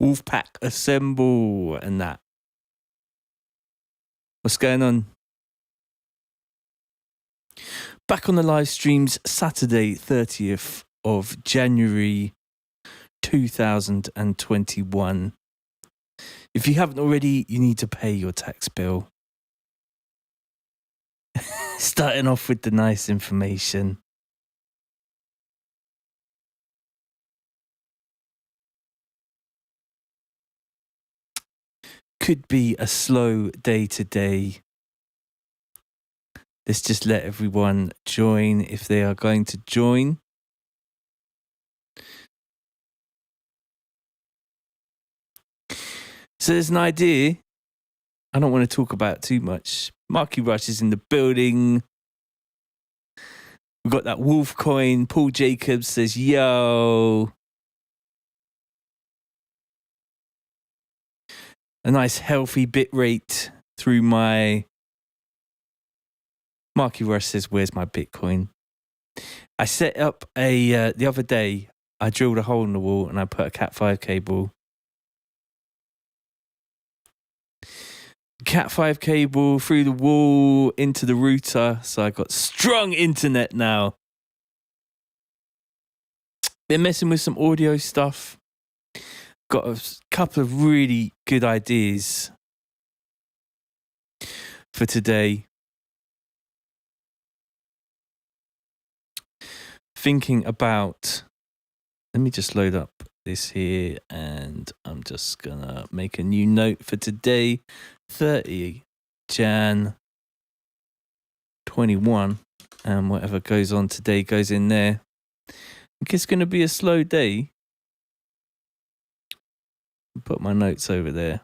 WOLFPACK assemble and that. What's going on? Back on the live streams, Saturday 30th of January 2021. If you haven't already, you need to pay your tax bill. Starting off with the nice information. Could be a slow day today. Let's just let everyone join if they are going to join. So there's an idea. I don't want to talk about it too much. Marky Rush is in the building. We've got that wolf coin. Paul Jacobs says, yo. A nice healthy bit rate through my... Marky Rush says, where's my Bitcoin? I set up the other day, I drilled a hole in the wall and I put a Cat5 cable. Cat5 cable through the wall into the router. So I got strong internet now. Been messing with some audio stuff. Got a couple of really good ideas for today. Thinking about, let me just load up this here and I'm just gonna make a new note for today, 30 Jan 21, and whatever goes on today goes in there. I think it's gonna be a slow day. Put my notes over there.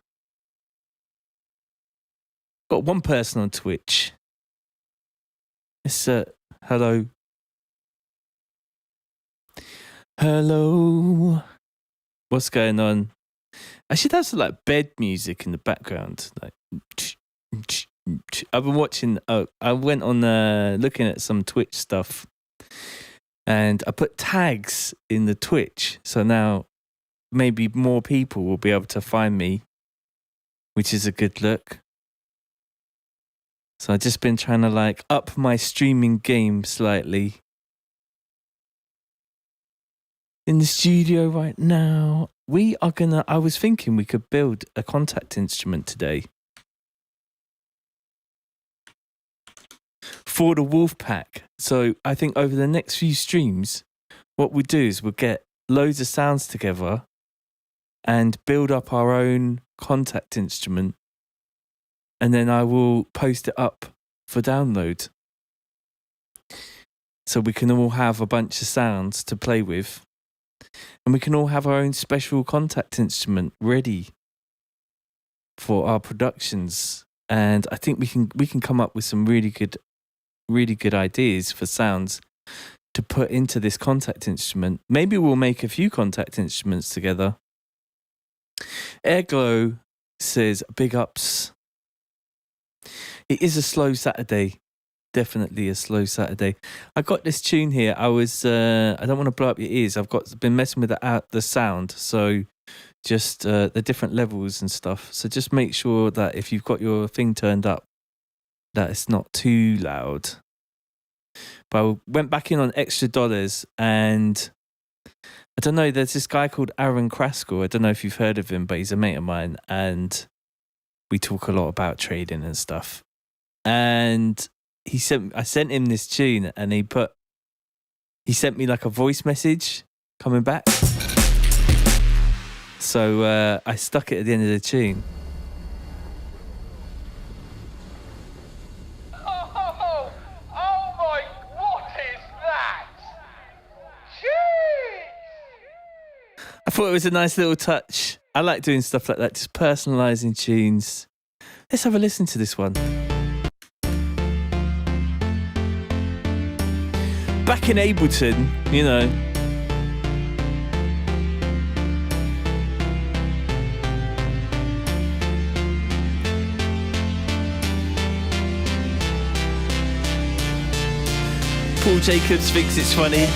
Got one person on Twitch. It's hello. Hello. What's going on? I should have some like bed music in the background. Like, I've been watching. I went on looking at some Twitch stuff, and I put tags in the Twitch. So now maybe more people will be able to find me, which is a good look. So I've just been trying to like up my streaming game slightly. In the studio right now, I was thinking we could build a contact instrument today for the WOLFPACK. So I think over the next few streams, what we'll do is we'll get loads of sounds together and build up our own contact instrument. And then I will post it up for download. So we can all have a bunch of sounds to play with. And we can all have our own special contact instrument ready for our productions. And I think we can come up with some really good ideas for sounds to put into this contact instrument. Maybe we'll make a few contact instruments together. Airglow says, big ups. It is a slow Saturday. Definitely a slow Saturday. I got this tune here. I don't want to blow up your ears. I've been messing with the sound. So just the different levels and stuff. So just make sure that if you've got your thing turned up, that it's not too loud. But I went back in on extra dollars and I don't know, there's this guy called Aaron Kraskell. I don't know if you've heard of him, but he's a mate of mine and we talk a lot about trading and stuff. And I sent him this tune and he sent me like a voice message coming back. So I stuck it at the end of the tune. Oh my, what is that? Jeez! I thought it was a nice little touch. I like doing stuff like that, just personalising tunes. Let's have a listen to this one. Back in Ableton, you know. Paul Jacobs thinks it's funny.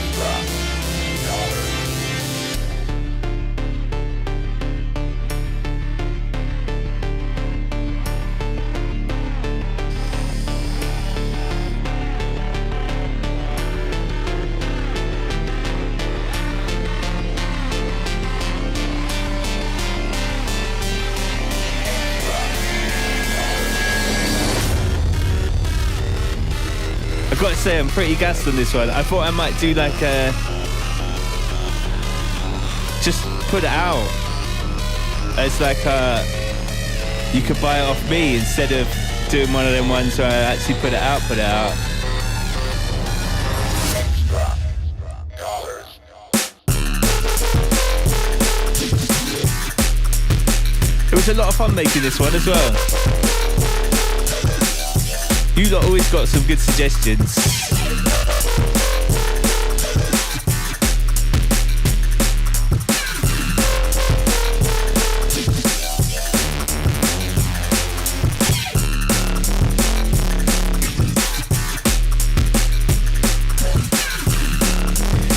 say I'm pretty gassed on this one. I thought I might do like a... just put it out. It's like you could buy it off me instead of doing one of them ones where I actually put it out. It was a lot of fun making this one as well. You lot always got some good suggestions.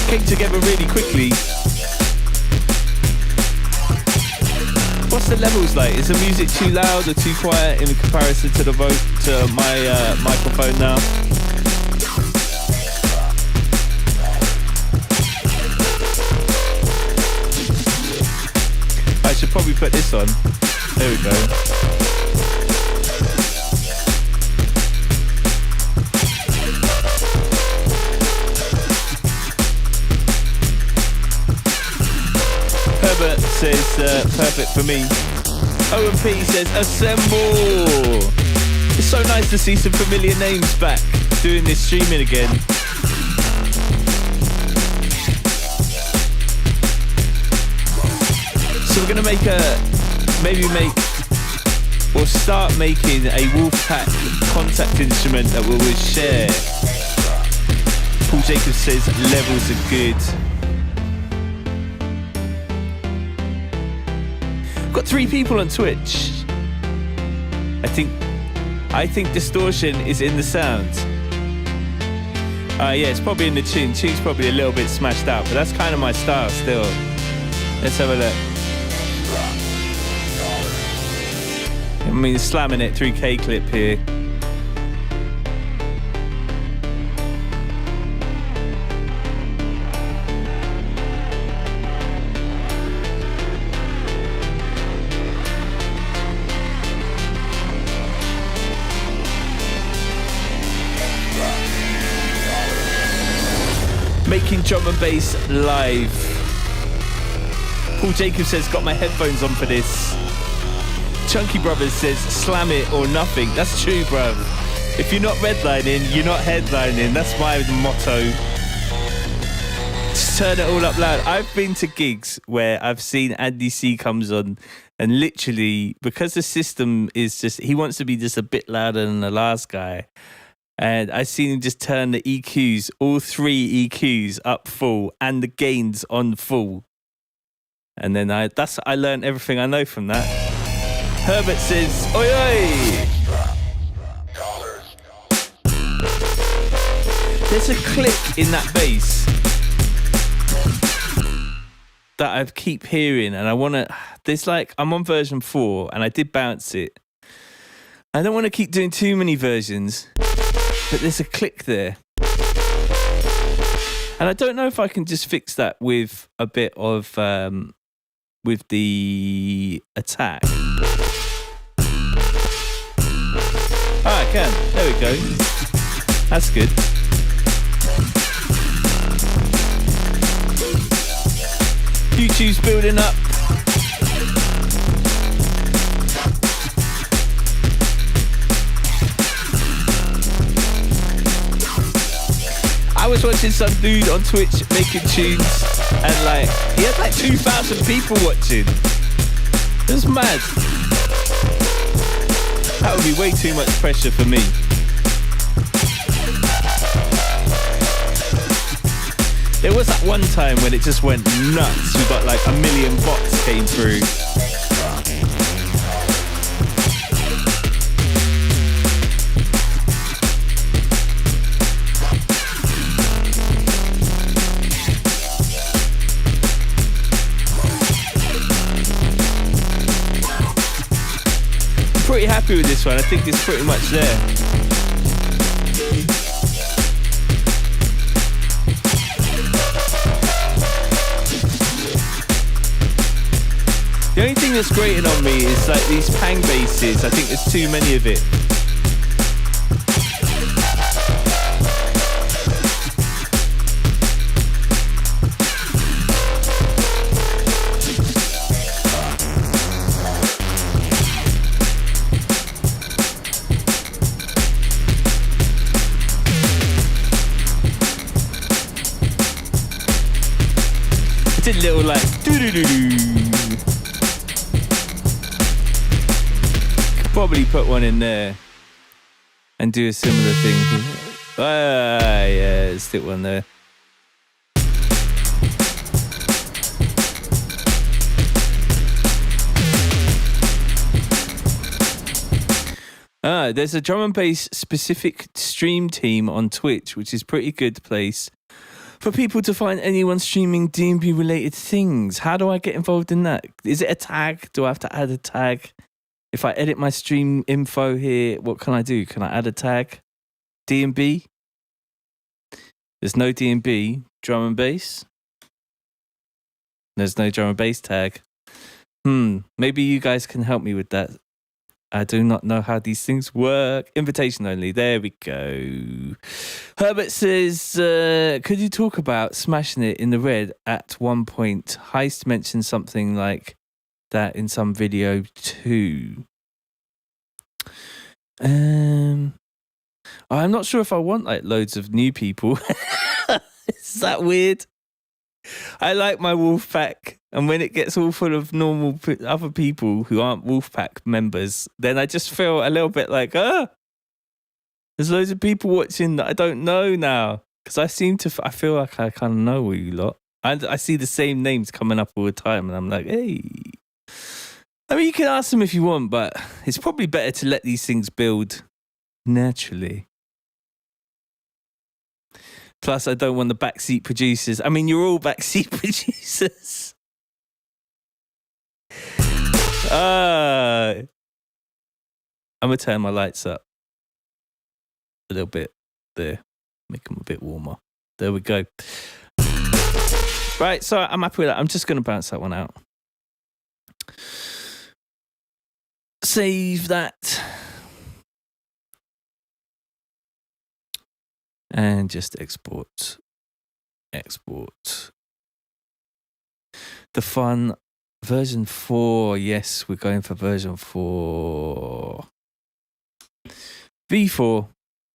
Came together really quickly. What's the levels like? Is the music too loud or too quiet in comparison to to my microphone now? I should probably put this on. There we go. Herbert says perfect for me. OMP says assemble. It's so nice to see some familiar names back doing this streaming again. So we're gonna start making a WOLFPACK contact instrument that we'll share. Paul Jacobs says levels are good. Got 3 people on Twitch. I think distortion is in the sound. Yeah, it's probably in the tune. Tune's probably a little bit smashed out, but that's kind of my style still. Let's have a look. I mean, slamming it through K-clip here. Making drum and bass live. Paul Jacobs says, got my headphones on for this. Chunky Brothers says, slam it or nothing. That's true, bruv. If you're not redlining, you're not headlining. That's my motto. Just turn it all up loud. I've been to gigs where I've seen Andy C comes on and literally, because the system is just, he wants to be just a bit louder than the last guy. And I seen him just turn the EQs, all 3 EQs up full and the gains on full. And then I learned everything I know from that. Herbert says, oi oi! There's a click in that bass that I keep hearing and I want to, I'm on version 4 and I did bounce it. I don't want to keep doing too many versions. But there's a click there. And I don't know if I can just fix that with a bit of, with the attack. Ah, I can. There we go. That's good. YouTube's building up. I was watching some dude on Twitch making tunes and he had 2,000 people watching. It was mad. That would be way too much pressure for me. There was that one time when it just went nuts. We got 1 million bots came through. Pretty happy with this one. I think it's pretty much there. The only thing that's grating on me is these pang basses. I think there's too many of it. It's a little like doo-doo-doo-doo. Could probably put one in there and do a similar thing. Yeah, stick one there. There's a drum and bass specific stream team on Twitch, which is pretty good place for people to find anyone streaming DnB related things. How do I get involved in that? Is it a tag? Do I have to add a tag? If I edit my stream info here, what can I do? Can I add a tag? DnB? There's no DnB. Drum and bass? There's no drum and bass tag. Maybe you guys can help me with that. I do not know how these things work. Invitation only. There we go. Herbert says, could you talk about smashing it in the red at one point? Heist mentioned something like that in some video too. I'm not sure if I want like loads of new people. Is that weird? I like my WOLFPACK, and when it gets all full of normal other people who aren't WOLFPACK members, then I just feel a little bit like, there's loads of people watching that I don't know now. Because I feel like I kind of know you lot. And I see the same names coming up all the time, and I'm like, hey. I mean, you can ask them if you want, but it's probably better to let these things build naturally. Plus, I don't want the backseat producers. I mean, you're all backseat producers. I'm going to turn my lights up a little bit there. Make them a bit warmer. There we go. Right, so I'm happy with that. I'm just going to bounce that one out. Save that. And just export. The fun version 4. Yes, we're going for version 4. V4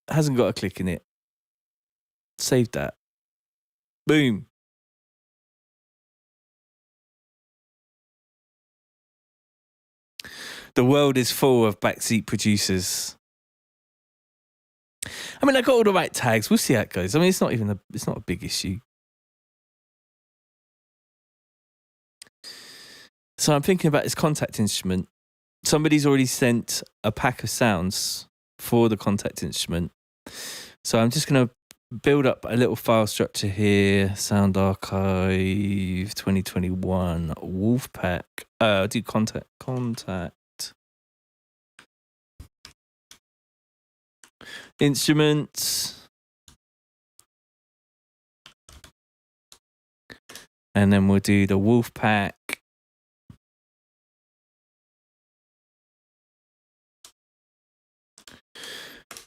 hasn't got a click in it. Save that. Boom. The world is full of backseat producers. I mean, I got all the right tags. We'll see how it goes. I mean, it's not a big issue. So I'm thinking about this contact instrument. Somebody's already sent a pack of sounds for the contact instrument. So I'm just going to build up a little file structure here. Sound archive 2021 WOLFPACK. I'll do contact. Instruments. And then we'll do the WOLFPACK.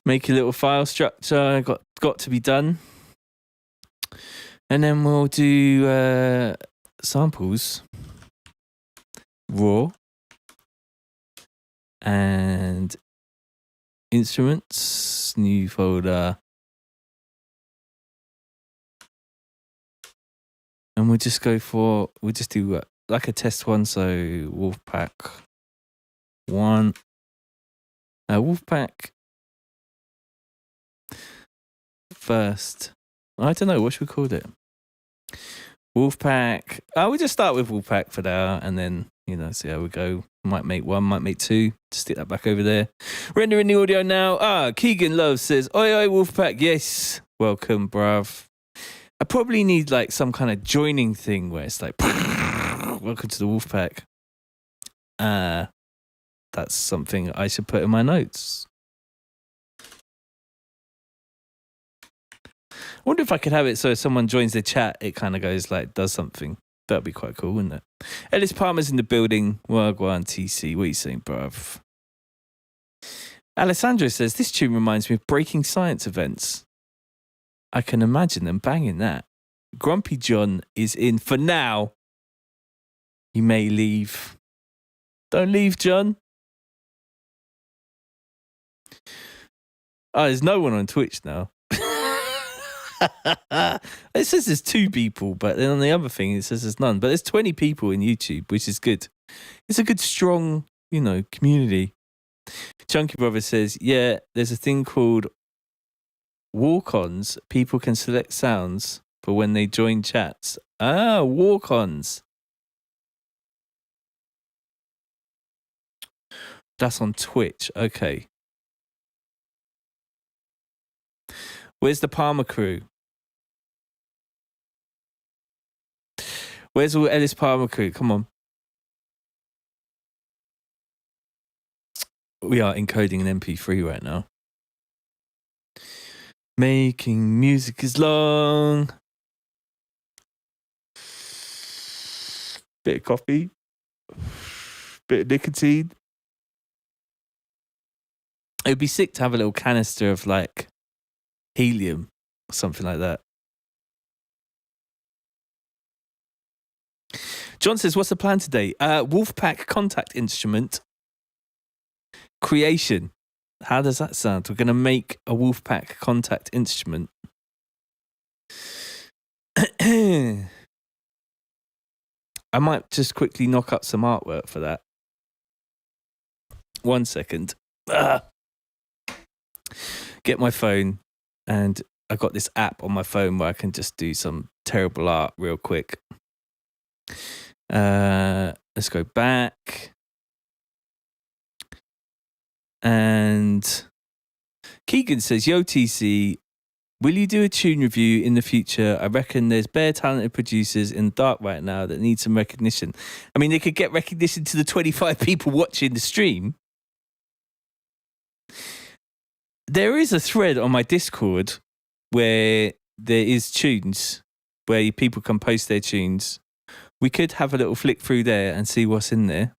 Make a little file structure. Got to be done. And then we'll do samples. Raw. And instruments. New folder. And we'll just do like a test one. So WOLFPACK 1. WOLFPACK first. I don't know. What should we call it? WOLFPACK. We'll just start with WOLFPACK for now and then, see how we go. Might make 1, might make 2. Just stick that back over there. Rendering the audio now. Keegan Love says, oi, WOLFPACK. Yes. Welcome, bruv. I probably need like some kind of joining thing where it's like, welcome to the WOLFPACK. That's something I should put in my notes. I wonder if I could have it so if someone joins the chat, it kind of goes like, does something. That'd be quite cool, wouldn't it? Ellis Palmer's in the building. Wagwan TC. What are you saying, bruv? Alessandro says, this tune reminds me of Breaking Science events. I can imagine them banging that. Grumpy John is in for now. You may leave. Don't leave, John. There's no one on Twitch now. It says there's 2 people, but then on the other thing it says there's none. But there's 20 people in YouTube, which is good. It's a good, strong, community. Chunky Brother says, yeah, there's a thing called walk-ons. People can select sounds for when they join chats. Ah, walk-ons. That's on Twitch. Okay. Where's the Palmer crew? Where's all Ellis Palmer crew? Come on. We are encoding an MP3 right now. Making music is long. Bit of coffee. Bit of nicotine. It would be sick to have a little canister of like helium or something like that. John says, what's the plan today? WOLFPACK contact instrument creation. How does that sound? We're going to make a WOLFPACK contact instrument. I might just quickly knock up some artwork for that. 1 second. Get my phone, and I got this app on my phone where I can just do some terrible art real quick. Let's go back. And Keegan says, yo, TC, will you do a tune review in the future? I reckon there's bare talented producers in the dark right now that need some recognition. I mean, they could get recognition to the 25 people watching the stream. There is a thread on my Discord where there is tunes, where people can post their tunes. We could have a little flick through there and see what's in there.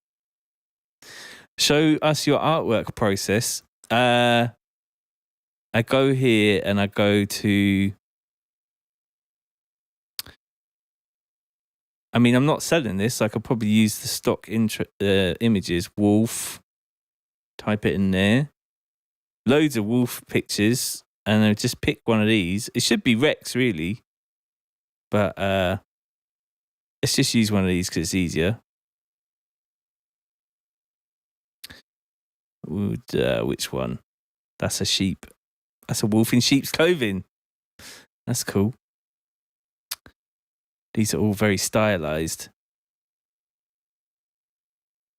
Show us your artwork process. I go here and I go to... I mean, I'm not selling this. I could probably use the stock images. Wolf. Type it in there. Loads of wolf pictures. And I'll just pick one of these. It should be Rex, really. But let's just use one of these because it's easier. Which one? That's a sheep. That's a wolf in sheep's clothing. That's cool. These are all very stylized.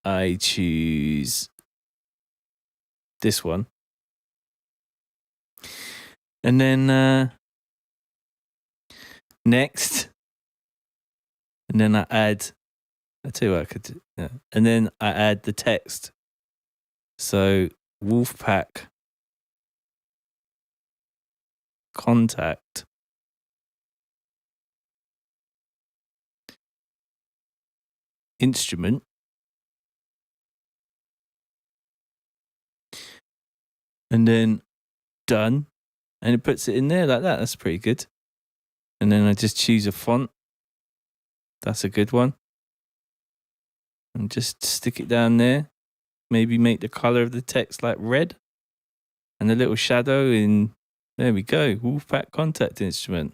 I choose this one. And then next. And then I tell you what I could do. Yeah. And then I add the text. So, WOLFPACK contact instrument. And then done. And it puts it in there like that. That's pretty good. And then I just choose a font. That's a good one. And just stick it down there. Maybe make the color of the text like red. And a little shadow in... There we go. WOLFPACK contact instrument.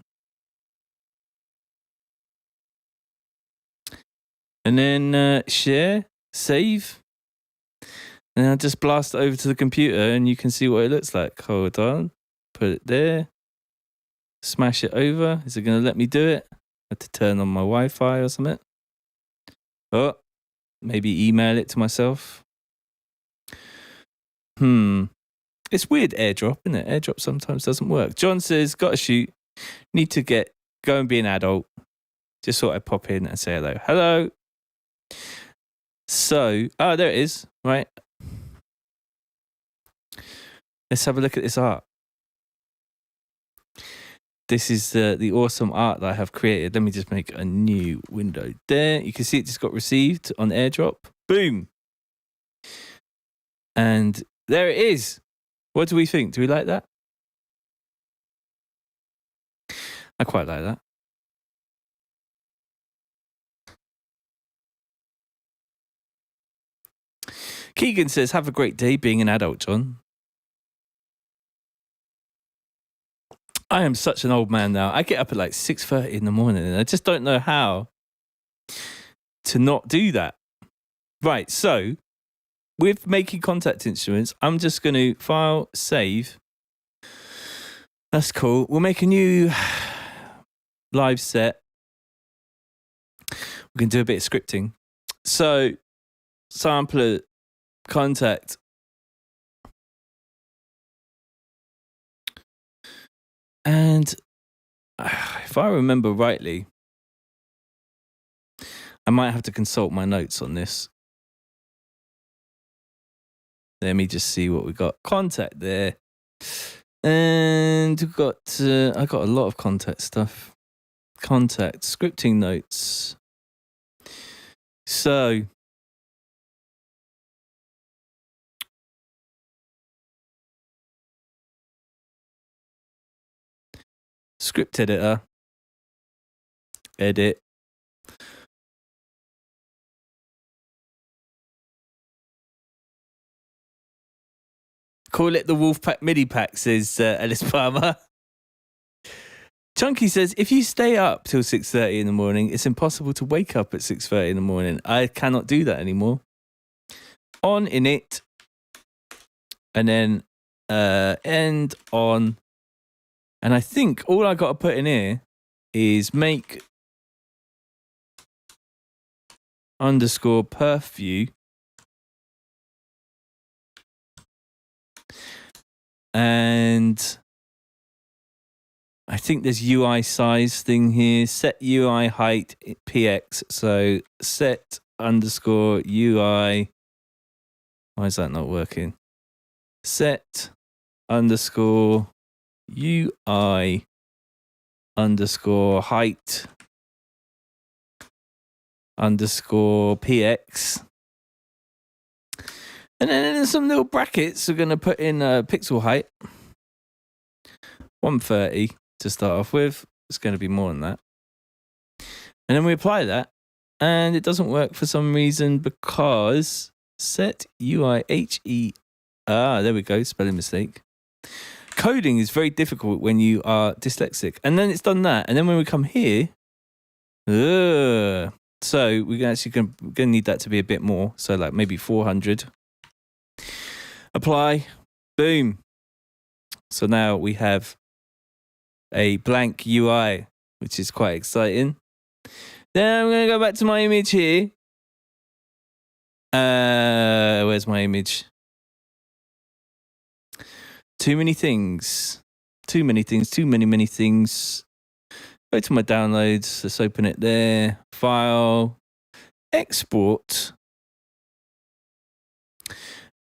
And then share, save. And I'll just blast it over to the computer and you can see what it looks like. Hold on. Put it there. Smash it over. Is it going to let me do it? I have to turn on my Wi-Fi or something. Oh, maybe email it to myself. It's weird, AirDrop, isn't it? AirDrop sometimes doesn't work. John says, gotta shoot. Need to go and be an adult. Just thought I'd pop in and say hello. Hello. So, there it is. Right. Let's have a look at this art. This is the awesome art that I have created. Let me just make a new window there. You can see it just got received on AirDrop. Boom. And there it is. What do we think? Do we like that? I quite like that. Keegan says, have a great day being an adult, John. I am such an old man now. I get up at like 6:30 in the morning and I just don't know how to not do that. Right, so with making contact instruments, I'm just going to file, save. That's cool. We'll make a new live set. We can do a bit of scripting. So, sampler, contact. And if I remember rightly, I might have to consult my notes on this. Let me just see what we got. Contact there. And we've got, I got a lot of contact stuff. Contact, scripting notes. So, script editor. Edit. Call it the WOLFPACK MIDI pack, says Ellis Palmer. Chunky says, if you stay up till 6:30 in the morning, it's impossible to wake up at 6:30 in the morning. I cannot do that anymore. On init. And then end on. And I think all I got to put in here is make underscore perf view. And I think there's UI size thing here. Set UI height px. So set underscore UI. Why is that not working? Set underscore UI underscore height underscore px. And then in some little brackets, we're going to put in pixel height. 130 to start off with. It's going to be more than that. And then we apply that. And it doesn't work for some reason because set UI HE. There we go. Spelling mistake. Coding is very difficult when you are dyslexic. And then it's done that. And then when we come here. So we're actually going to need that to be a bit more. So like maybe 400. Apply, boom. So now we have a blank UI, which is quite exciting. Then I'm going to go back to my image here. Where's my image? Too many things. Too many things. Too many things. Go to my downloads. Let's open it there. File. Export.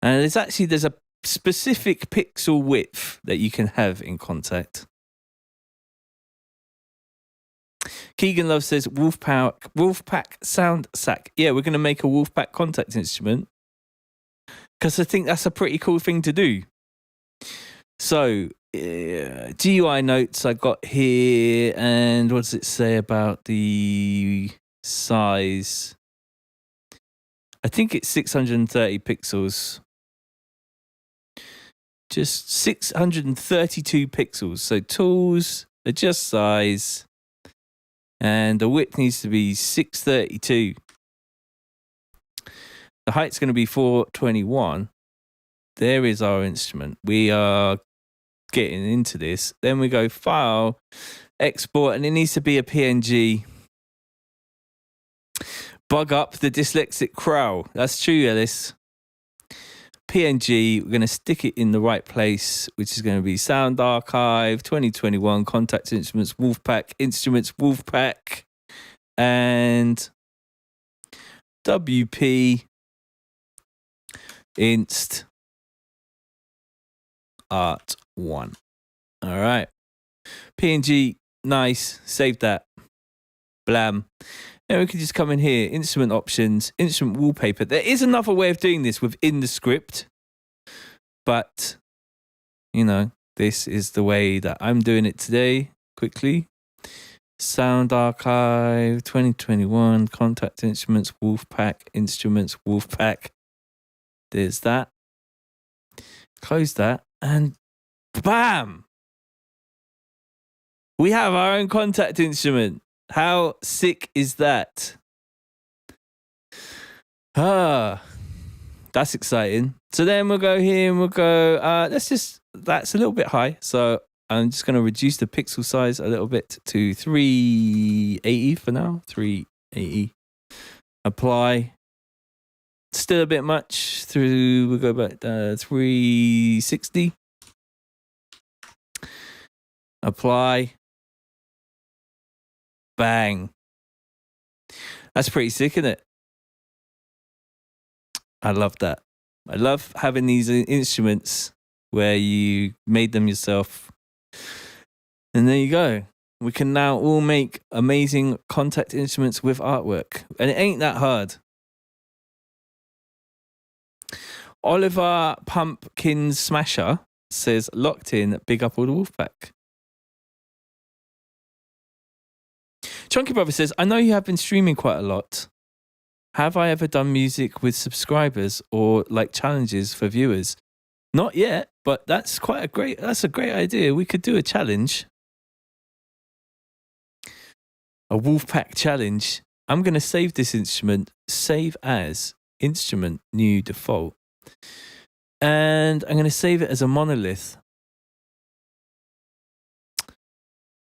And there's a specific pixel width that you can have in contact. Keegan Love says WOLFPACK sound sack. Yeah, we're going to make a WOLFPACK contact instrument because I think that's a pretty cool thing to do. So GUI notes I got here, and what does it say about the size? I think it's 630 pixels. Just 632 pixels. So tools, adjust size, and the width needs to be 632. The height's going to be 421. There is our instrument. We are getting into this. Then we go file, export, and it needs to be a PNG. Bug up the dyslexic crow. That's true, Ellis. PNG, we're going to stick it in the right place, which is going to be Sound Archive 2021 Contact Instruments WOLFPACK Instruments WOLFPACK and WP Inst Art 1. All right. PNG, nice. Save that. Blam. Now we can just come in here, instrument options, instrument wallpaper. There is another way of doing this within the script, but, you know, this is the way that I'm doing it today, quickly. Sound Archive, 2021, Contact Instruments, WOLFPACK, Instruments, WOLFPACK. There's that. Close that, and bam! We have our own contact instrument. How sick is that? That's exciting. So then we'll go here and we'll go, that's a little bit high. So I'm just going to reduce the pixel size a little bit to 380 for now. 380. Apply. Still a bit much. We'll go back 360. Apply. Bang. That's pretty sick, isn't it? I love that. I love having these instruments where you made them yourself. And there you go. We can now all make amazing contact instruments with artwork. And it ain't that hard. Oliver Pumpkin Smasher says, locked in, big up all the Wolfpack. Chunky Brother says, I know you have been streaming quite a lot. Have I ever done music with subscribers or like challenges for viewers? Not yet, but that's a great idea. We could do a challenge. A Wolfpack challenge. I'm going to save this instrument, save as instrument, new default. And I'm going to save it as a monolith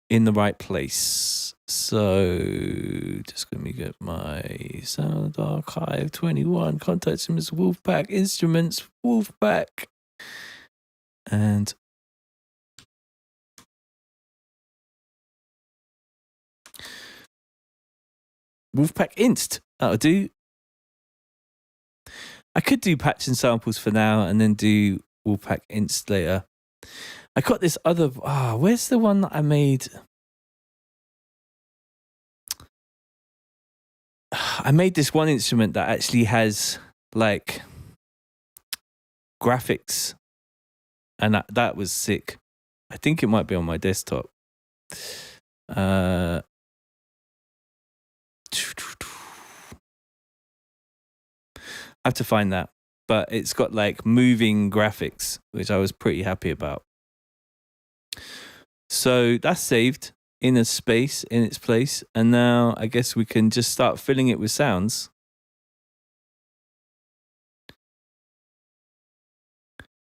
in the right place. So just let me get my sound archive 21 contact instruments, Wolfpack instruments, Wolfpack, and Wolfpack Inst. That'll do. I could do patch and samples for now and then do Wolfpack Inst later. I got this other. Where's the one that I made? I made this one instrument that actually has like graphics, and that was sick. I think it might be on my desktop. I have to find that, but it's got like moving graphics, which I was pretty happy about. So that's saved in a space, in its place. And now I guess we can just start filling it with sounds.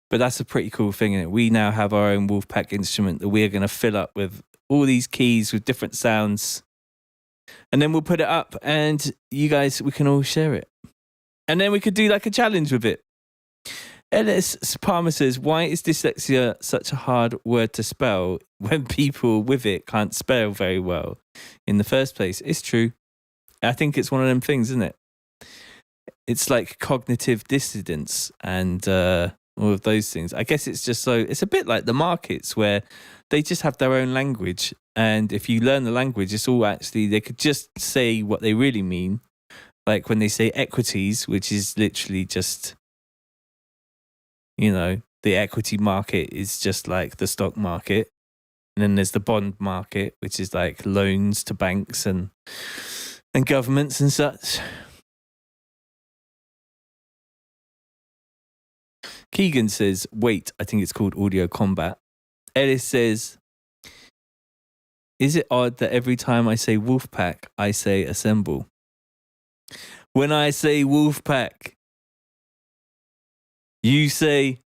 But that's a pretty cool thing, isn't it? We now have our own Wolfpack instrument that we're going to fill up with all these keys with different sounds. And then we'll put it up and you guys, we can all share it. And then we could do like a challenge with it. Ellis Palmer says, why is dyslexia such a hard word to spell when people with it can't spell very well in the first place? It's true. I think it's one of them things, isn't it? It's like cognitive dissonance and all of those things. I guess it's just it's a bit like the markets where they just have their own language. And if you learn the language, it's all actually, they could just say what they really mean. Like when they say equities, which is literally just, you know, the equity market is just like the stock market. And then there's the bond market, which is like loans to banks and governments and such. Keegan says, wait, I think it's called Audio Combat. Ellis says, is it odd that every time I say Wolfpack, I say assemble? When I say Wolfpack, you say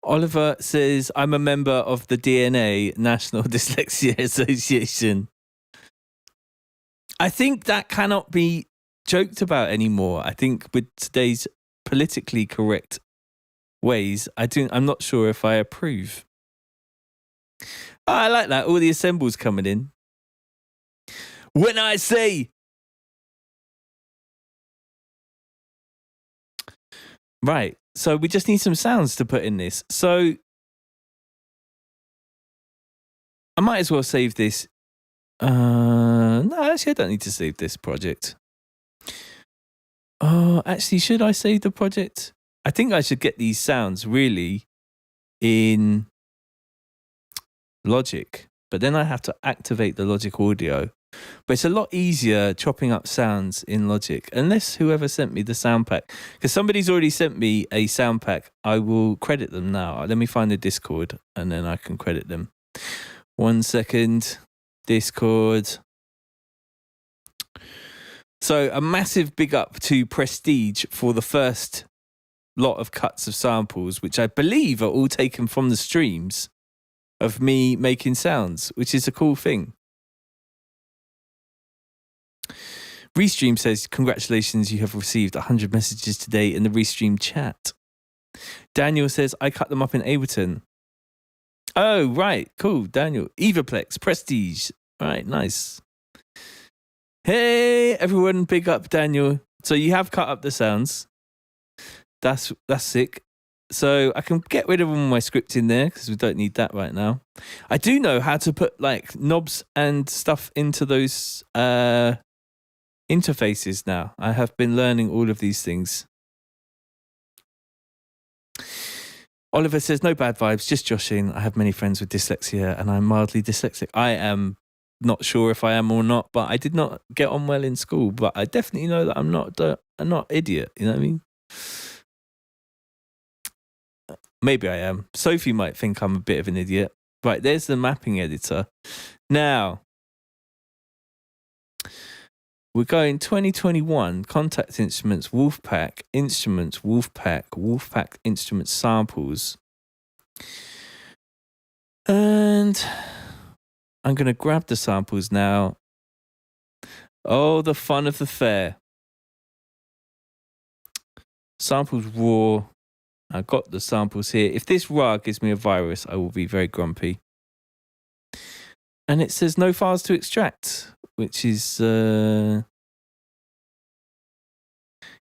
Oliver says, I'm a member of the DNA, National Dyslexia Association. I think that cannot be joked about anymore. I think with today's politically correct ways, I'm not sure if I approve. Oh, I like that. All the assembles coming in. When I say... Right. So we just need some sounds to put in this. So I might as well save this. No, actually, I don't need to save this project. Actually, should I save the project? I think I should get these sounds really in Logic, but then I have to activate the Logic audio. But it's a lot easier chopping up sounds in Logic, unless whoever sent me the sound pack, because somebody's already sent me a sound pack. I will credit them now. Let me find the Discord and then I can credit them. 1 second. Discord. So a massive big up to Prestige for the first lot of cuts of samples, which I believe are all taken from the streams of me making sounds, which is a cool thing. Restream says, congratulations, you have received 100 messages today in the Restream chat. Daniel says, I cut them up in Ableton. Oh, right. Cool, Daniel. Evaplex, Prestige. All right, nice. Hey, everyone, big up, Daniel. So you have cut up the sounds. That's sick. So I can get rid of all my script in there because we don't need that right now. I do know how to put like knobs and stuff into those interfaces now. I have been learning all of these things. Oliver says, no bad vibes, just joshing. I have many friends with dyslexia and I'm mildly dyslexic. I am not sure if I am or not, but I did not get on well in school. But I definitely know that I'm not idiot. You know what I mean? Maybe I am. Sophie might think I'm a bit of an idiot. Right, there's the mapping editor. Now, we're going 2021, Contact Instruments, WOLFPACK, Instruments, WOLFPACK Instruments Samples. And I'm going to grab the samples now. Oh, the fun of the fair. Samples raw. I got the samples here. If this RAR gives me a virus, I will be very grumpy. And it says no files to extract, which is it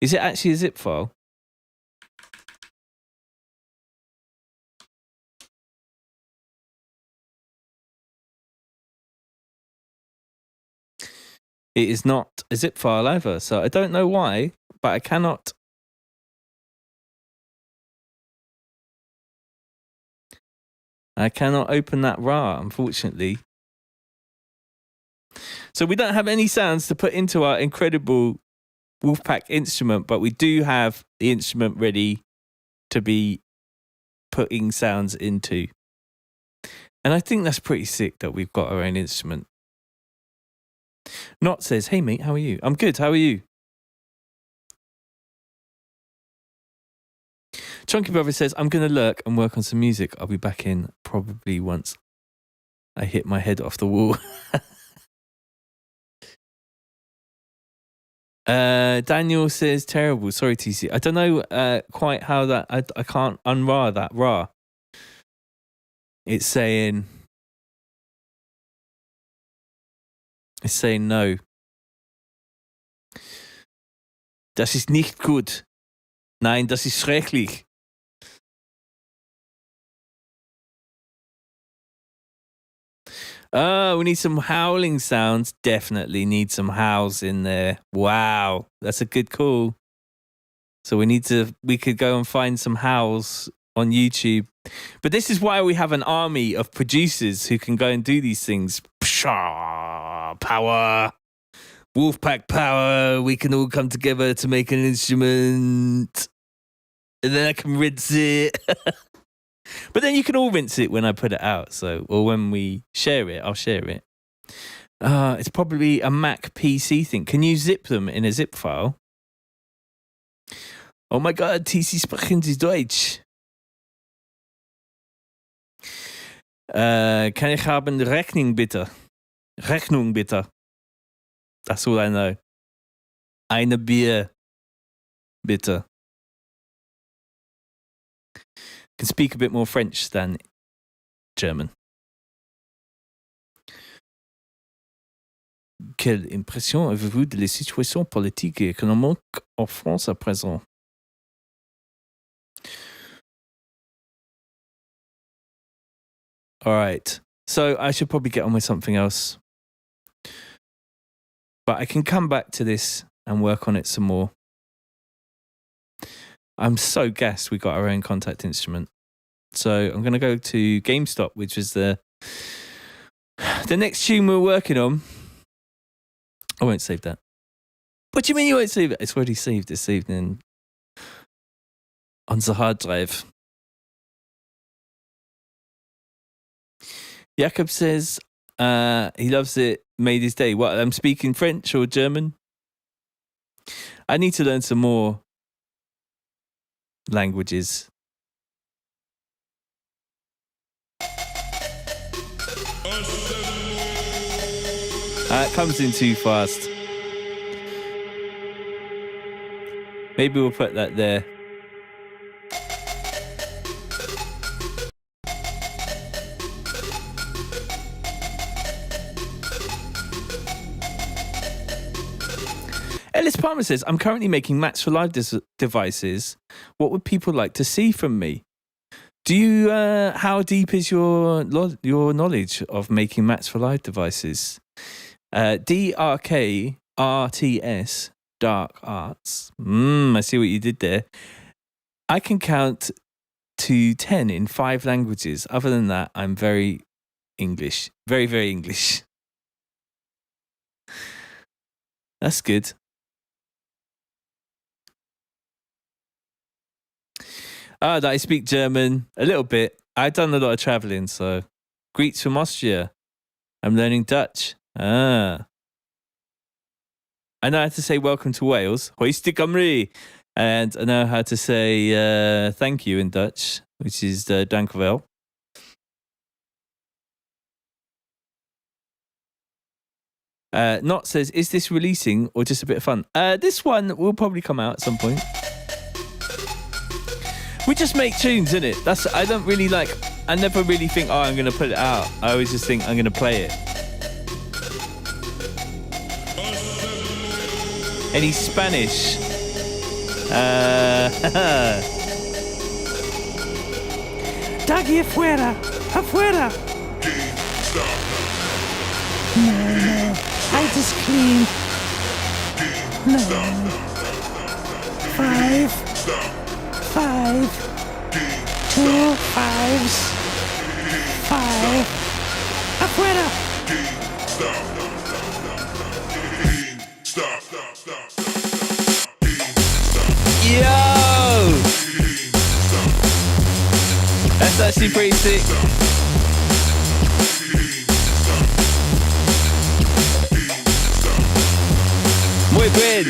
actually a zip file? It is not a zip file either, so I don't know why, but I cannot open that RAR, unfortunately. So we don't have any sounds to put into our incredible WOLFPACK instrument, but we do have the instrument ready to be putting sounds into. And I think that's pretty sick that we've got our own instrument. Not says, hey mate, how are you? I'm good, how are you? Chunky Brother says, I'm going to lurk and work on some music. I'll be back in probably once I hit my head off the wall. Daniel says, terrible. Sorry, TC. I don't know quite how that... I can't unrar that RAR. It's saying no. Das ist nicht gut. Nein, das ist schrecklich. Oh, we need some howling sounds. Definitely need some howls in there. Wow, that's a good call. So we could go and find some howls on YouTube. But this is why we have an army of producers who can go and do these things. Pshaw, power. WOLFPACK power. We can all come together to make an instrument. And then I can rinse it. But then you can all rinse it when I put it out. So, or when we share it, I'll share it. It's probably a Mac PC thing. Can you zip them in a zip file? Oh my God, TC sprechen Sie Deutsch. Kann ich haben Rechnung bitte? Rechnung bitte. That's all I know. Eine Bier bitte. Can speak a bit more French than German. Quelle impression avez-vous de la situation politique et économique en France à présent? All right. So I should probably get on with something else. But I can come back to this and work on it some more. I'm so gassed we got our own contact instrument. So I'm going to go to GameStop, which is the next tune we're working on. I won't save that. What do you mean you won't save it? It's already saved this evening on the hard drive. Jakob says he loves it, made his day. What, I'm speaking French or German? I need to learn some more languages. It comes in too fast. Maybe we'll put that there. Ellis Palmer says, I'm currently making mats for live devices. What would people like to see from me? Do you, how deep is your knowledge of making mats for live devices? DRKRTS, Dark Arts. I see what you did there. I can count to 10 in 5 languages. Other than that, I'm very English. Very, very English. That's good. That I speak German a little bit. I've done a lot of traveling, so greets from Austria. I'm learning Dutch. I know how to say welcome to Wales. Hoiste Cymru. And I know how to say thank you in Dutch, which is dank u wel. Not says, is this releasing or just a bit of fun? This one will probably come out at some point. We just make tunes, innit? I don't really I never really think, oh, I'm going to put it out. I always just think I'm going to play it. Any Spanish? Doggy afuera, afuera. No, I just clean. No. 5, 2 5s, 5, afuera. Yo! That's actually pretty sick. Muy bien.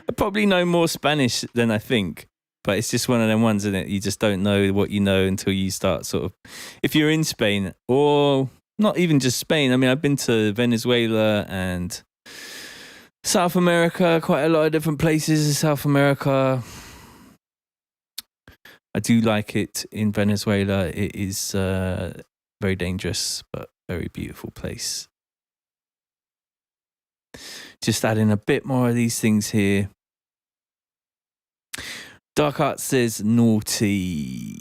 I probably know more Spanish than I think, but it's just one of them ones, isn't it? You just don't know what you know until you start sort of... If you're in Spain, or not even just Spain. I mean, I've been to Venezuela and South America, quite a lot of different places in South America. I do like it in Venezuela. It is very dangerous, but very beautiful place. Just adding a bit more of these things here. Dark Art says naughty.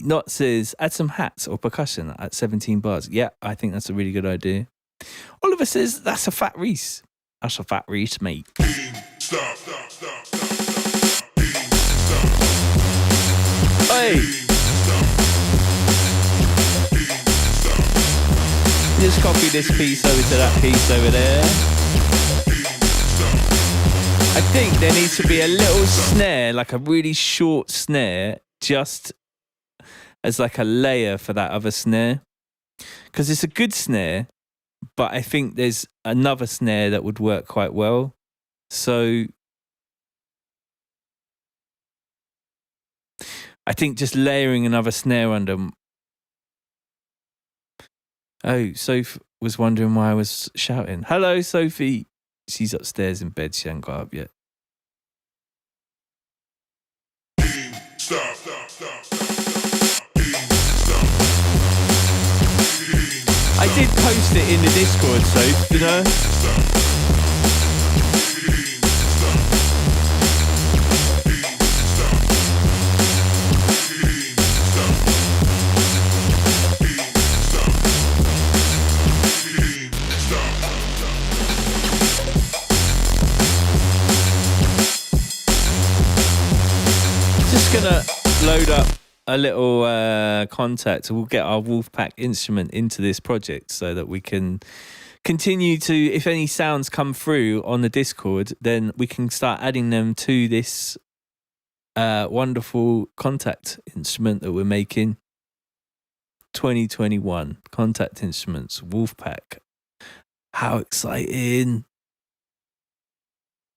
Not says add some hats or percussion at 17 bars. Yeah, I think that's a really good idea. Oliver says that's a fat Reese. That's a fat Reese, mate. Hey! Just copy this piece over to that piece over there. I think there needs to be a little snare, like a really short snare, just as like a layer for that other snare. Because it's a good snare, but I think there's another snare that would work quite well. So I think just layering another snare under. Oh, Soph was wondering why I was shouting. Hello, Sophie. She's upstairs in bed. She hasn't got up yet. I did post it in the Discord, Soph, you know? Gonna load up a little contact. We'll get our WOLFPACK instrument into this project so that we can continue to, if any sounds come through on the Discord, then we can start adding them to this wonderful contact instrument that we're making. 2021 contact instruments, WOLFPACK. How exciting!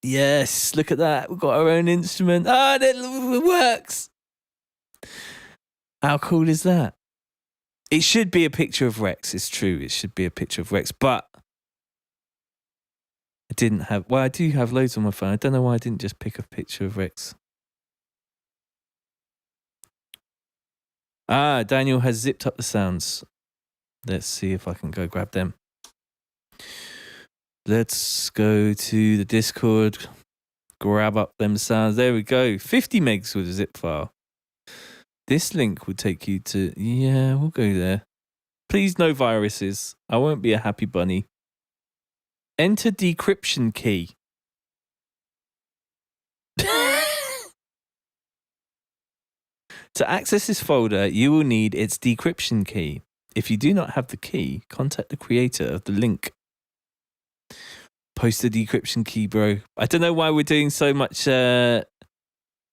Yes, look at that. We've got our own instrument. Ah, it works. How cool is that? It should be a picture of Rex. It's true. It should be a picture of Rex, but I didn't have. Well, I do have loads on my phone. I don't know why I didn't just pick a picture of Rex. Ah, Daniel has zipped up the sounds. Let's see if I can go grab them. Let's go to the Discord, grab up them sounds. There we go. 50 megs with a zip file. This link will take you to... Yeah, we'll go there. Please no viruses. I won't be a happy bunny. Enter decryption key. To access this folder, you will need its decryption key. If you do not have the key, contact the creator of the link. Post the decryption key, bro. I don't know why we're doing so much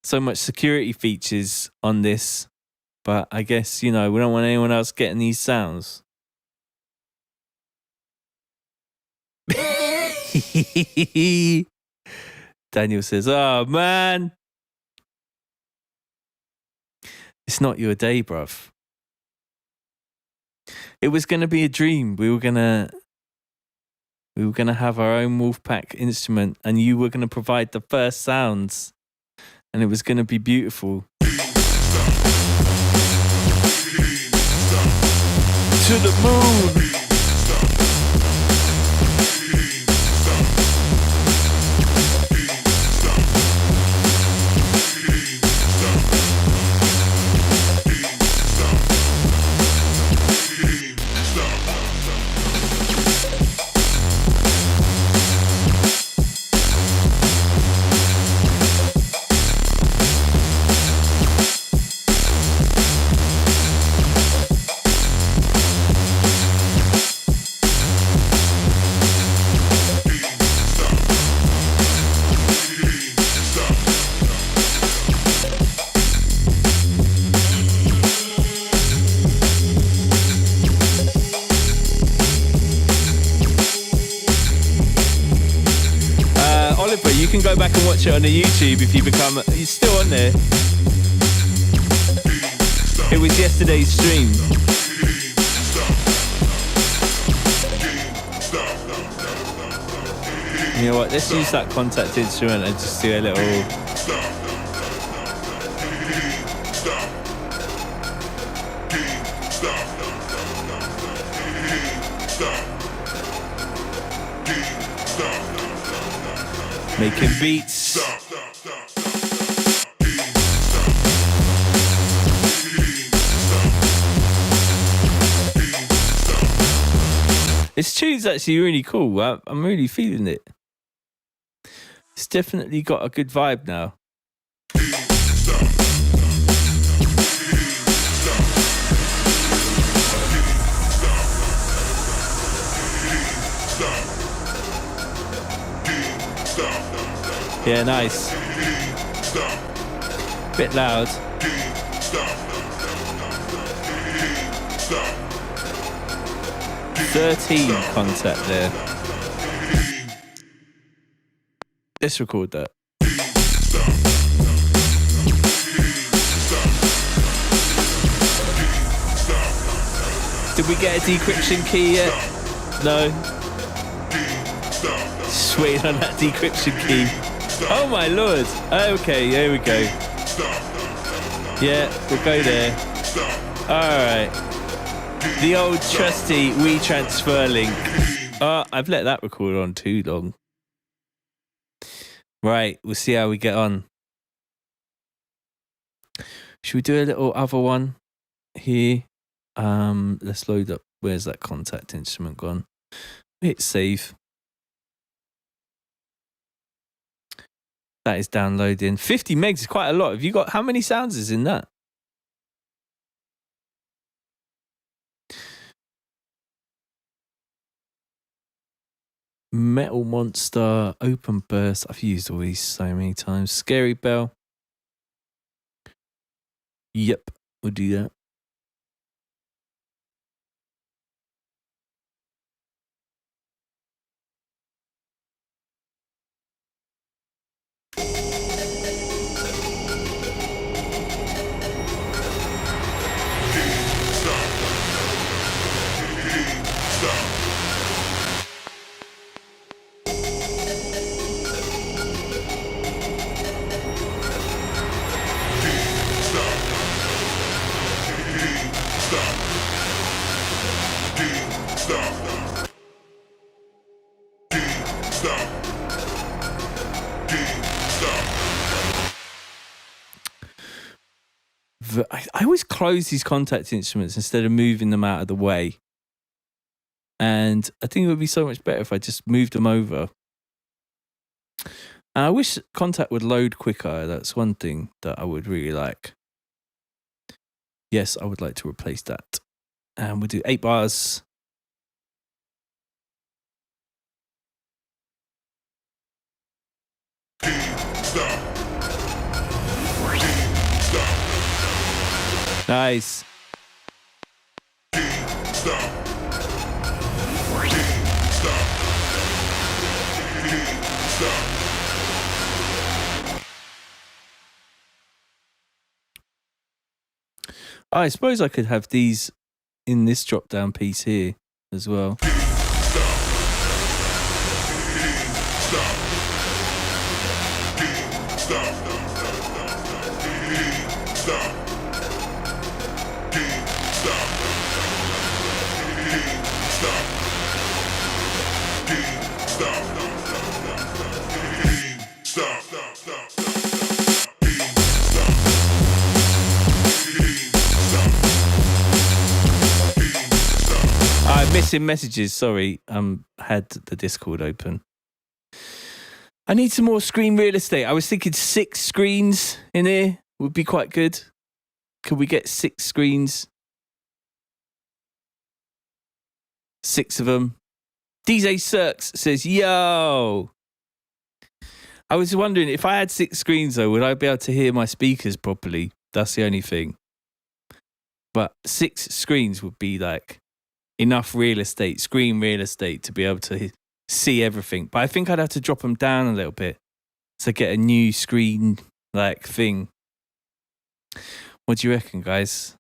security features on this, but I guess, you know, we don't want anyone else getting these sounds. Daniel says, "Oh man, it's not your day, bruv. It was going to be a dream. We were going to have our own WOLFPACK instrument and you were going to provide the first sounds and it was going to be beautiful." To the moon. You can go back and watch it on the YouTube if you become... It's still on there. It was yesterday's stream. You know what? Let's use that contact instrument and just do a little... Making beats. This tune's actually really cool. I'm really feeling it. It's definitely got a good vibe now. Yeah, nice. Bit loud. "13 contact there." Let's record that. Did we get a decryption key yet? No. Just waiting on that decryption key. Oh my lord. Okay, here we go. Yeah, we'll go there. Alright. The old trusty WeTransfer link. Oh, I've let that record on too long. Right, we'll see how we get on. Should we do a little other one here? Let's load up. Where's that contact instrument gone? Hit save. That is downloading. 50 megs is quite a lot. Have you got, how many sounds is in that? Metal Monster, Open Burst. I've used all these so many times. Scary Bell. Yep, we'll do that. I always close these contact instruments instead of moving them out of the way. And I think it would be so much better if I just moved them over. And I wish contact would load quicker. That's one thing that I would really like. Yes, I would like to replace that. And we'll do 8 bars. Nice. I suppose I could have these in this drop down piece here as well. I'm missing messages. Sorry, had the Discord open. I need some more screen real estate. I was thinking 6 screens in here would be quite good. Could we get 6 screens? 6 of them. DJ Cirques says, yo. I was wondering if I had 6 screens though, would I be able to hear my speakers properly? That's the only thing. But 6 screens would be like enough real estate, screen real estate to be able to see everything. But I think I'd have to drop them down a little bit to get a new screen like thing. What do you reckon, guys?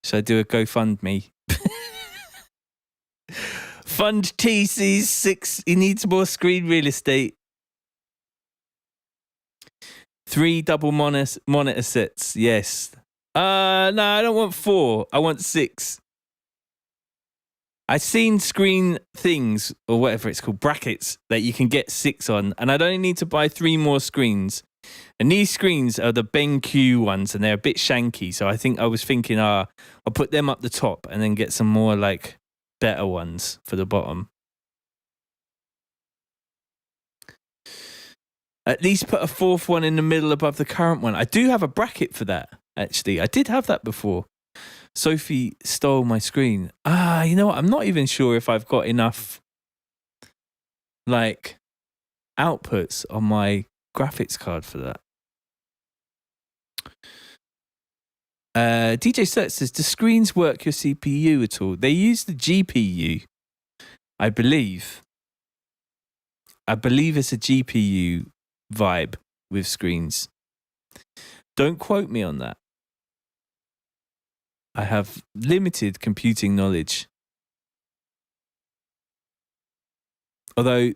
Should I do a GoFundMe? Fund TC's 6. He needs more screen real estate. 3 double monitor sets. Yes. No, I don't want 4. I want 6. I've seen screen things, or whatever it's called, brackets, that you can get 6 on, and I'd only need to buy 3 more screens. And these screens are the BenQ ones, and they're a bit shanky, so I was thinking, I'll put them up the top and then get some more, like, better ones for the bottom. At least put a 4th one in the middle above the current one. I do have a bracket for that, actually. I did have that before. Sophie stole my screen. You know what? I'm not even sure if I've got enough, like, outputs on my graphics card for that. DJ Set says, do screens work your CPU at all? They use the GPU, I believe. I believe it's a GPU vibe with screens. Don't quote me on that. I have limited computing knowledge. Although,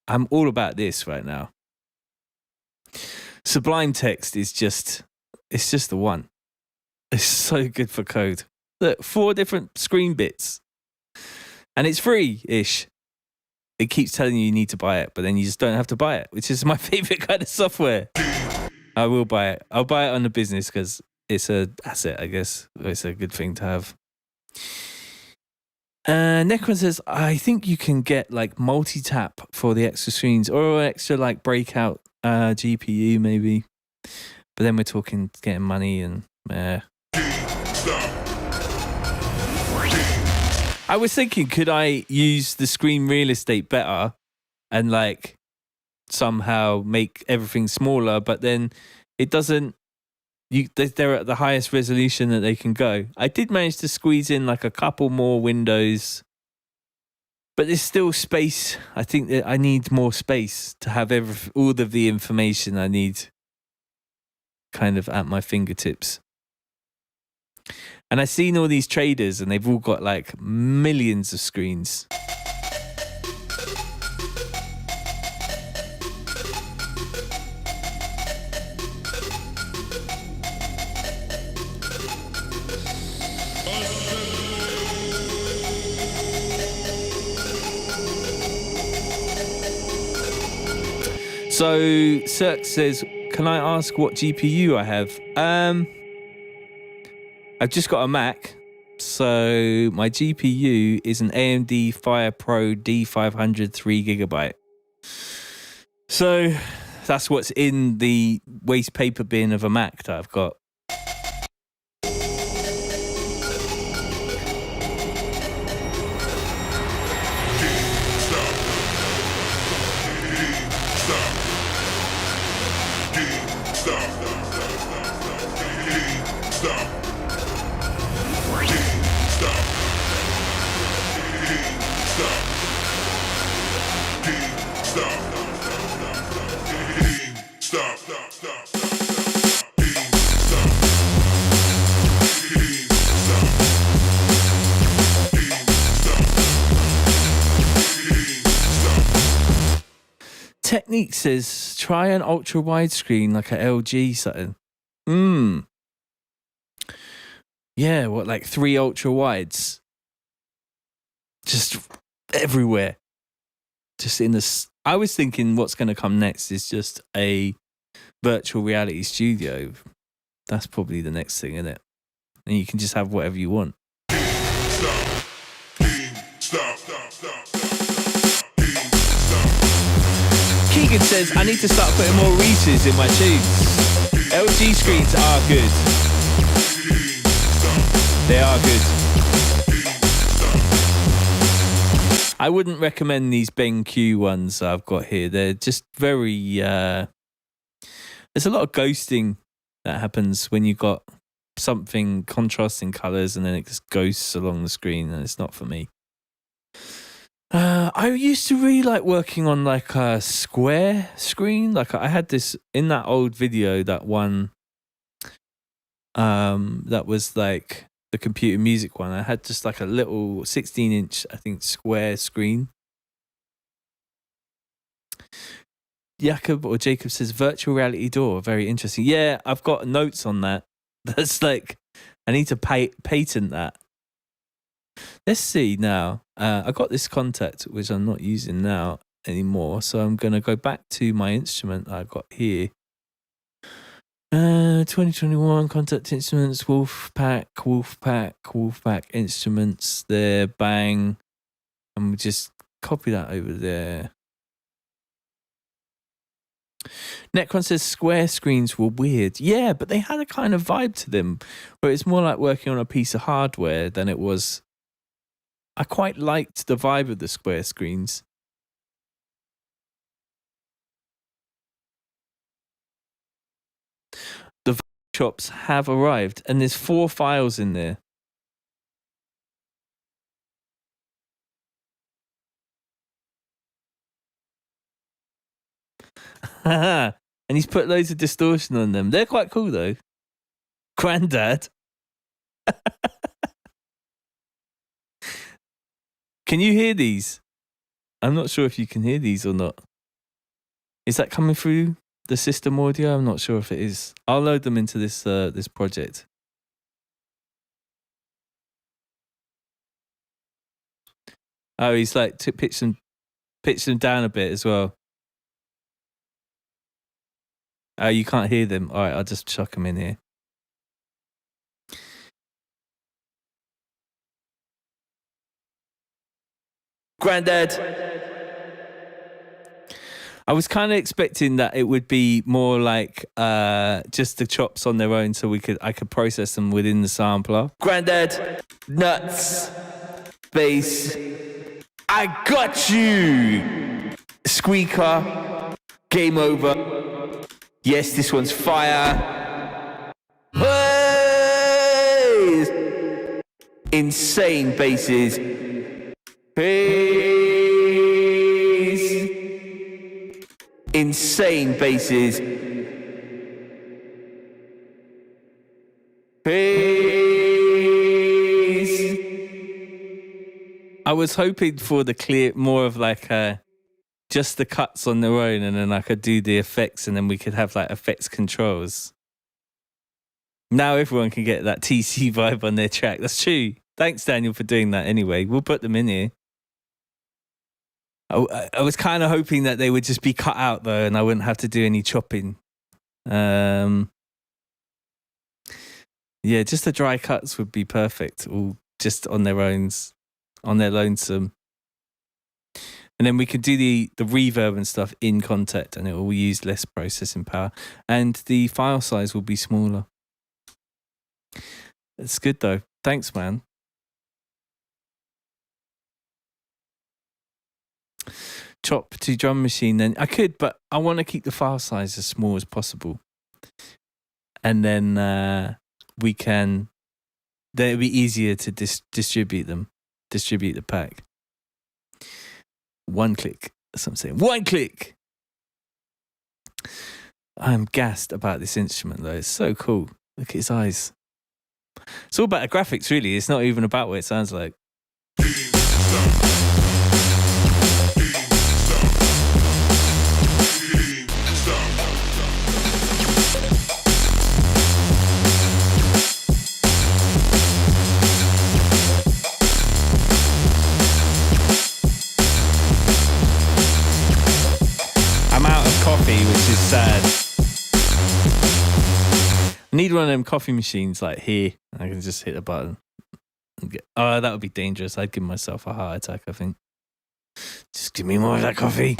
I'm all about this right now. Sublime Text is just the one. It's so good for code. Look, 4 different screen bits. And it's free-ish. It keeps telling you need to buy it, but then you just don't have to buy it, which is my favorite kind of software. I will buy it. I'll buy it on the business because it's an asset, I guess. It's a good thing to have. Necron says, I think you can get like multi-tap for the extra screens or extra like breakout GPU maybe. But then we're talking getting I was thinking, could I use the screen real estate better and like somehow make everything smaller? But then it doesn't. They're at the highest resolution that they can go. I did manage to squeeze in like a couple more windows, but there's still space. I think that I need more space to have all of the information I need kind of at my fingertips. And I've seen all these traders and they've all got like millions of screens. So Cirque says, can I ask what GPU I have? I've just got a Mac. So my GPU is an AMD Fire Pro D500 3GB. So that's what's in the waste paper bin of a Mac that I've got. Technique says, try an ultra wide screen like a LG something. Yeah, what, like 3 ultra wides? Just everywhere. Just in the. I was thinking what's going to come next is just a virtual reality studio. That's probably the next thing, isn't it? And you can just have whatever you want. Keegan says, I need to start putting more reaches in my tunes. LG screens are good. They are good. I wouldn't recommend these BenQ ones that I've got here. They're just very... there's a lot of ghosting that happens when you got something contrasting colours and then it just ghosts along the screen, and it's not for me. I used to really like working on like a square screen. Like I had this in that old video, that one that was like the computer music one. I had just like a little 16-inch, I think, square screen. Jacob says virtual reality door, very interesting. Yeah, I've got notes on that. That's like, I need to patent that. Let's see now. I got this contact which I'm not using now anymore, so I'm going to go back to my instrument I got here. 2021 contact instruments, WOLFPACK instruments there, bang. And we just copy that over there. Necron says square screens were weird. Yeah, but they had a kind of vibe to them where it's more like working on a piece of hardware than it was. I quite liked the vibe of the square screens. The shops have arrived, and there's 4 files in there. And he's put loads of distortion on them. They're quite cool, though. Grandad. Can you hear these? I'm not sure if you can hear these or not. Is that coming through the system audio? I'm not sure if it is. I'll load them into this this project. Oh, he's like pitch them down a bit as well. Oh, you can't hear them. All right, I'll just chuck them in here. Grandad. I was kind of expecting that it would be more like just the chops on their own, so I could process them within the sampler. Grandad, nuts. bass. I got you. Squeaker. Game over. Yes, this one's fire. Hey! Insane basses. Bass. Insane basses. Bass. I was hoping for the clear, more of like just the cuts on their own, and then I could do the effects, and then we could have like effects controls. Now everyone can get that TC vibe on their track. That's true. Thanks, Daniel, for doing that anyway. We'll put them in here. I was kind of hoping that they would just be cut out, though, and I wouldn't have to do any chopping. Yeah, just the dry cuts would be perfect, all just on their own, on their lonesome. And then we could do the reverb and stuff in Contact, and it will use less processing power. And the file size will be smaller. It's good, though. Thanks, man. Chop to drum machine, then I could, but I want to keep the file size as small as possible. And then we can, then it'll be easier to distribute the pack. One click. That's what I'm saying. One click. I'm gassed about this instrument, though. It's so cool. Look at his eyes. It's all about the graphics, really. It's not even about what it sounds like. Coffee, which is sad. I need one of them coffee machines like here. I can just hit a button and get, oh, that would be dangerous. I'd give myself a heart attack, I think. Just give me more of that coffee.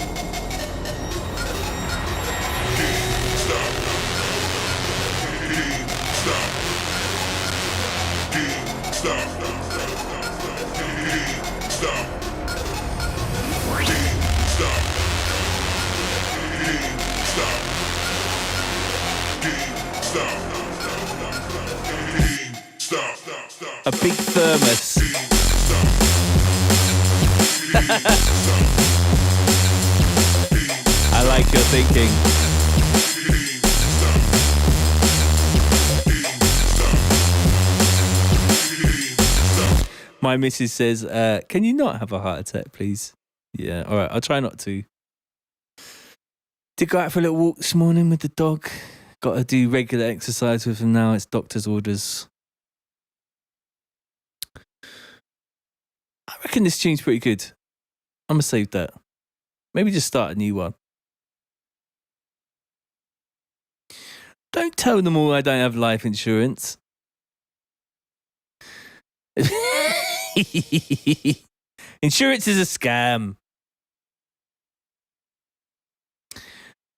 A big thermos. I like your thinking. My missus says, can you not have a heart attack, please? Yeah, all right, I'll try not to. Did go out for a little walk this morning with the dog. Got to do regular exercise with him now. It's doctor's orders. I reckon this tune's pretty good. I'm going to save that. Maybe just start a new one. Don't tell them all I don't have life insurance. Insurance is a scam.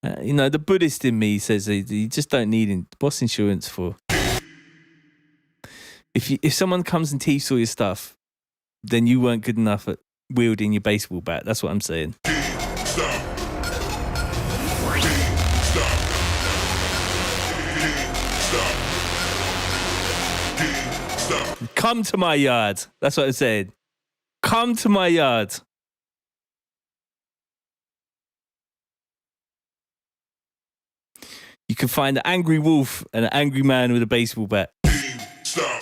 The Buddhist in me says you just don't need what's insurance for? If someone comes and thieves all your stuff, then you weren't good enough at wielding your baseball bat. That's what I'm saying. Come to my yard. That's what I said. Come to my yard. You can find an angry wolf and an angry man with a baseball bat. Stop.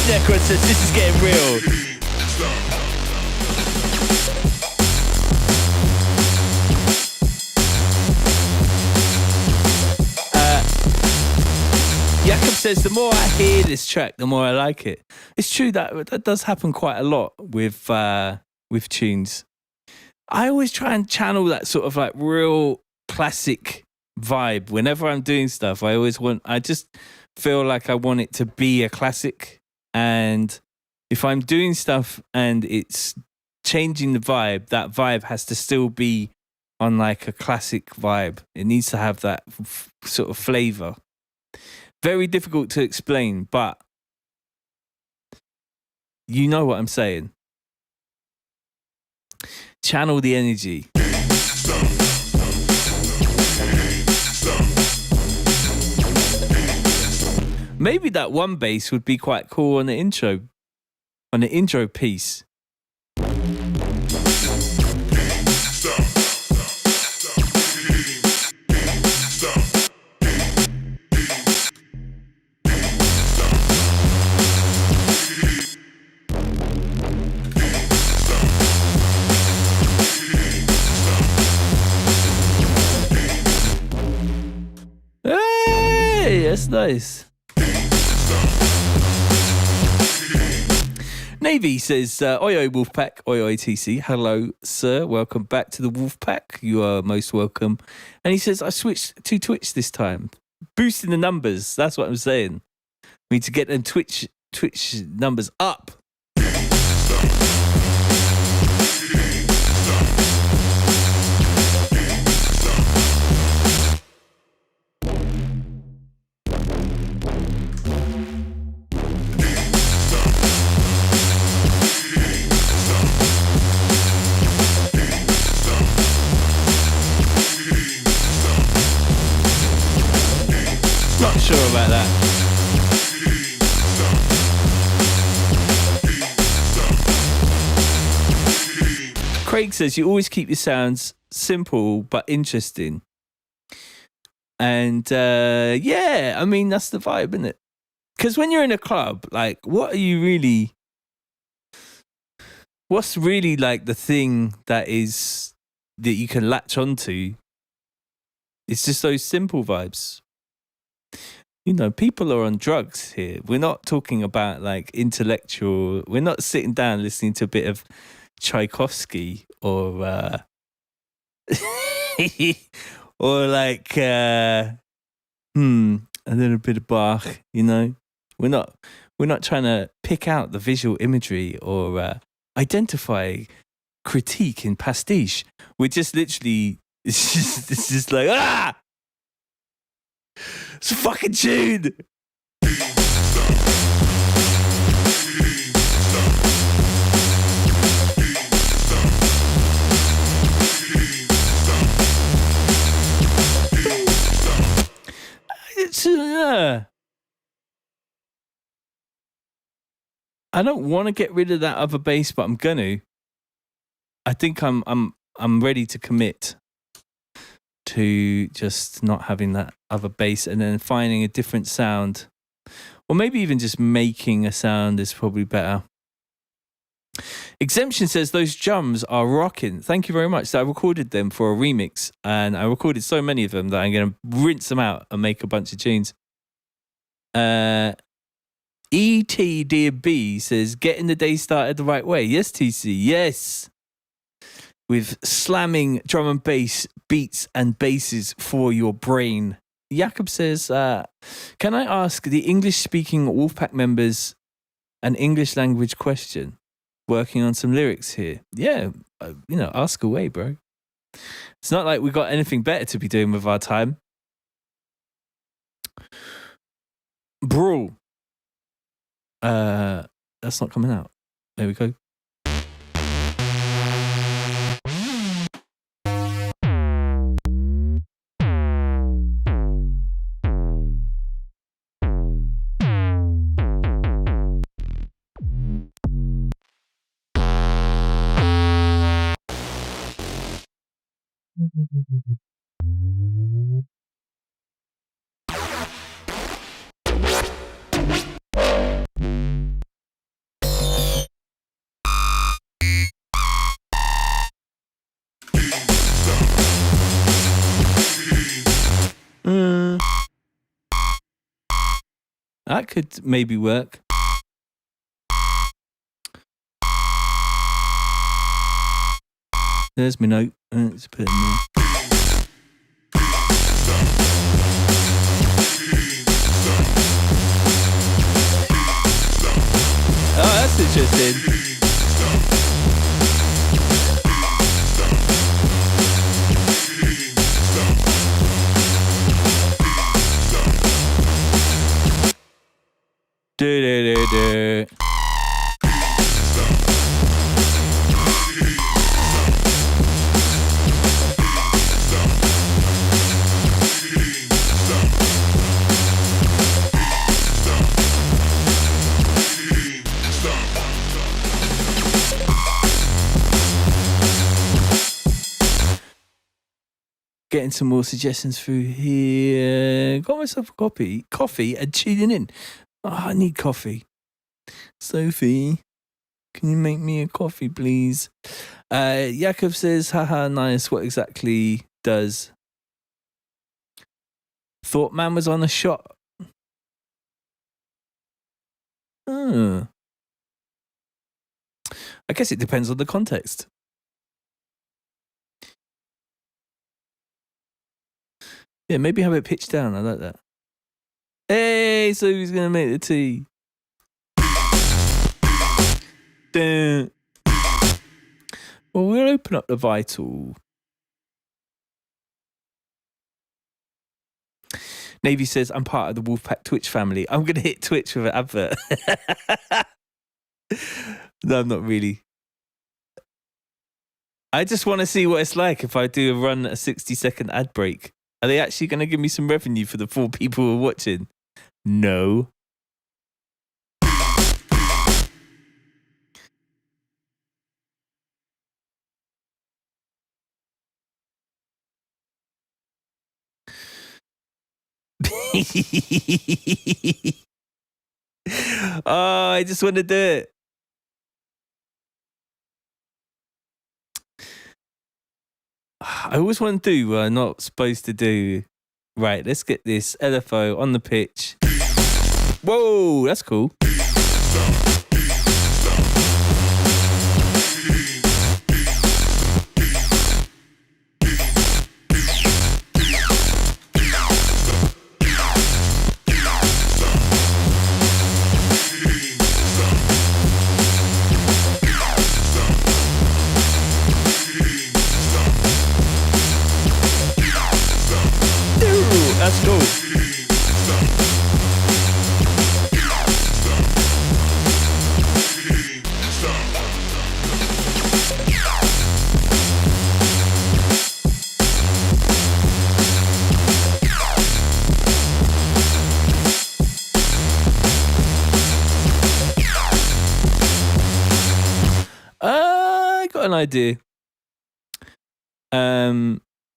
Necron says this is getting real. Jakob says the more I hear this track, the more I like it. It's true that does happen quite a lot with tunes. I always try and channel that sort of like real classic vibe whenever I'm doing stuff. I just feel like I want it to be a classic. And if I'm doing stuff and it's changing the vibe, that vibe has to still be on like a classic vibe. It needs to have that sort of flavor. Very difficult to explain, but you know what I'm saying. Channel the energy. Maybe that one bass would be quite cool on the intro piece. Hey, that's nice. Navy says, oi oi Wolfpack, oi oi TC. Hello, sir. Welcome back to the Wolfpack. You are most welcome. And he says, I switched to Twitch this time. Boosting the numbers. That's what I'm saying. We need to get them Twitch numbers up. Not sure about that. Craig says you always keep your sounds simple but interesting. And yeah, I mean, that's the vibe, isn't it? Because when you're in a club, like, what's really like the thing that you can latch onto? It's just those simple vibes. You know, people are on drugs here. We're not talking about like intellectual. We're not sitting down listening to a bit of Tchaikovsky or or like a little bit of Bach. You know, we're not trying to pick out the visual imagery or identify critique in pastiche. We're just literally it's just like it's a fucking tune. It's I don't want to get rid of that other bass, but I'm gonna. I think I'm ready to commit to just not having that other bass and then finding a different sound, or maybe even just making a sound is probably better. Exemption says those drums are rocking. Thank you very much. So I recorded them for a remix, and I recorded so many of them that I'm going to rinse them out and make a bunch of tunes. DnB says getting the day started the right way. Yes, TC. Yes. With slamming drum and bass beats and basses for your brain. Jakob says, can I ask the English-speaking Wolfpack members an English language question? Working on some lyrics here. Yeah, ask away, bro. It's not like we've got anything better to be doing with our time. Brawl. That's not coming out. There we go. That could maybe work. There's my note. Let's put it in there. that's interesting. Do. Getting some more suggestions through here. Got myself a coffee and tuning in. Oh, I need coffee. Sophie, can you make me a coffee, please? Yakov says, haha, nice. What exactly does Thought Man was on a shot? I guess it depends on the context. Yeah, maybe have it pitched down. I like that. Hey, so who's going to make the tea? Dun. Well, we'll open up the Vital. Navy says, I'm part of the WOLFPACK Twitch family. I'm going to hit Twitch with an advert. No, I'm not really. I just want to see what it's like if I do run a 60-second ad break. Are they actually going to give me some revenue for the 4 people who are watching? No. Oh, I just want to do it. I always want to do what I'm not supposed to do. Right, let's get this LFO on the pitch. Whoa, that's cool. That's cool. I got an idea.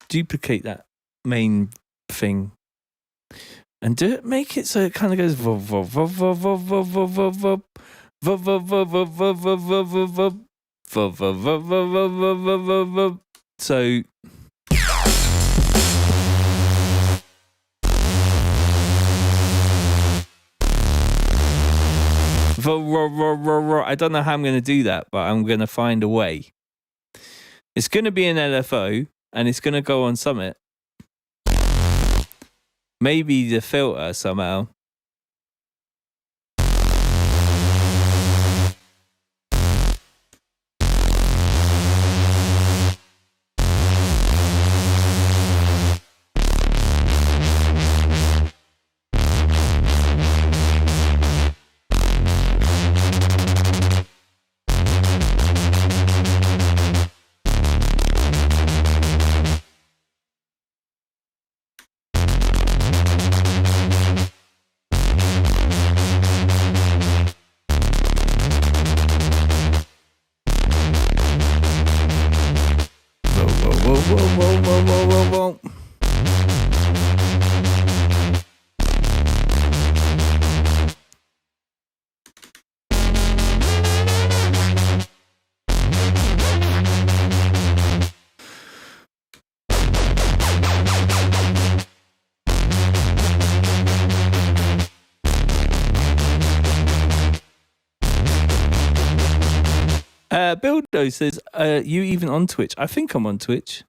Duplicate that main thing and do it. Make it so it kind of goes so I don't know how I'm going to do that, but I'm going to find a way. It's going to be an LFO and it's going to go on Summit. Maybe the filter somehow. Whoa. Bildo says, you even on Twitch? I think I'm on Twitch.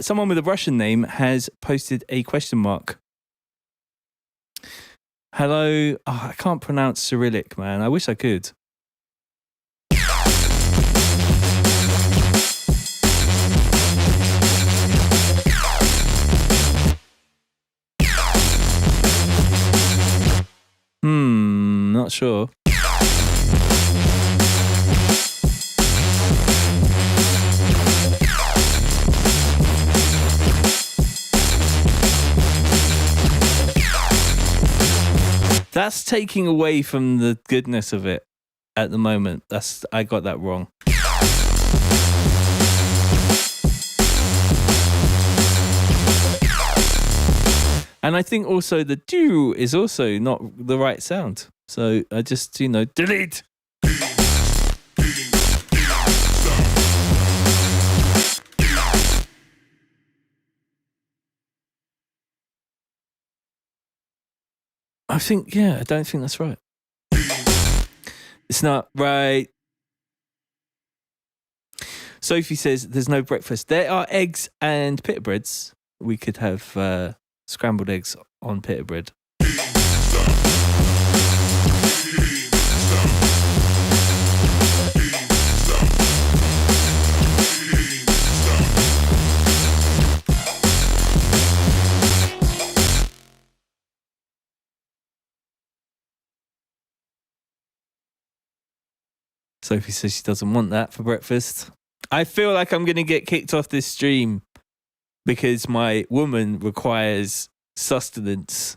Someone with a Russian name has posted a question mark. Hello. Oh, I can't pronounce Cyrillic, man. I wish I could. Not sure. That's taking away from the goodness of it at the moment. I got that wrong. And I think also the do is also not the right sound. So I just, delete. I don't think that's right. It's not right. Sophie says there's no breakfast. There are eggs and pita breads. We could have scrambled eggs on pita bread. Sophie says she doesn't want that for breakfast. I feel like I'm going to get kicked off this stream because my woman requires sustenance.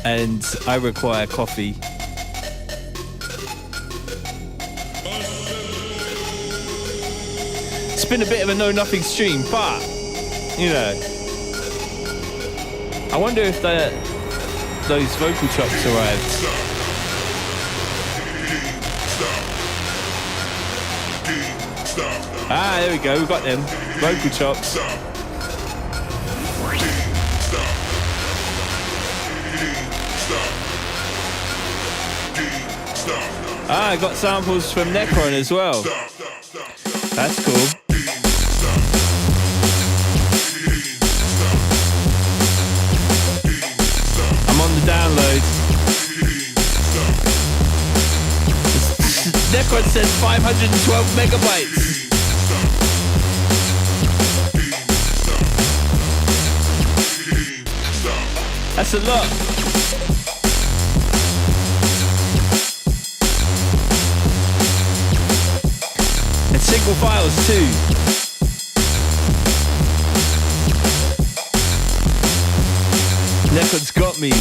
And I require coffee. It's been a bit of a know-nothing stream, but, I wonder if those vocal chops arrived. Ah, there we go. We've got them. Vocal chops. Ah, I got samples from Necron as well. That's cool. I'm on the download. Necron says 512 megabytes. That's a lot. And single files too. Necron's got me.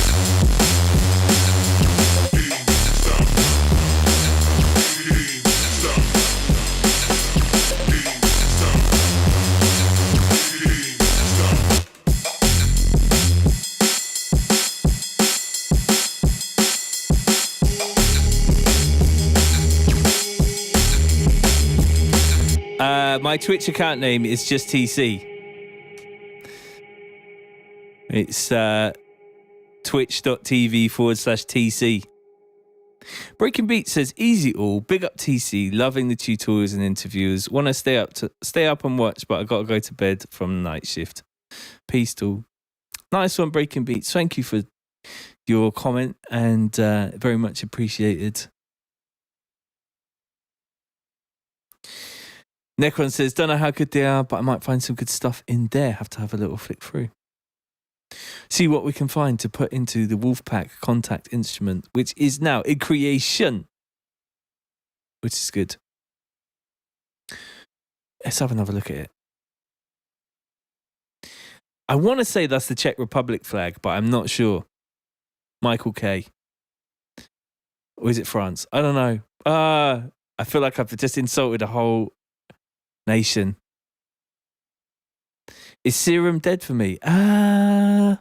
My Twitch account name is just TC. It's twitch.tv/TC. Breaking Beat says, easy all, big up TC, loving the tutorials and interviews. Want to stay up and watch, but I got to go to bed from the night shift. Peace to all. Nice one, Breaking Beats. Thank you for your comment and very much appreciated. Necron says, don't know how good they are, but I might find some good stuff in there. Have to have a little flick through. See what we can find to put into the WOLFPACK contact instrument, which is now in creation, which is good. Let's have another look at it. I want to say that's the Czech Republic flag, but I'm not sure. Michael K. Or is it France? I don't know. I feel like I've just insulted a whole nation. Is Serum dead for me? I'm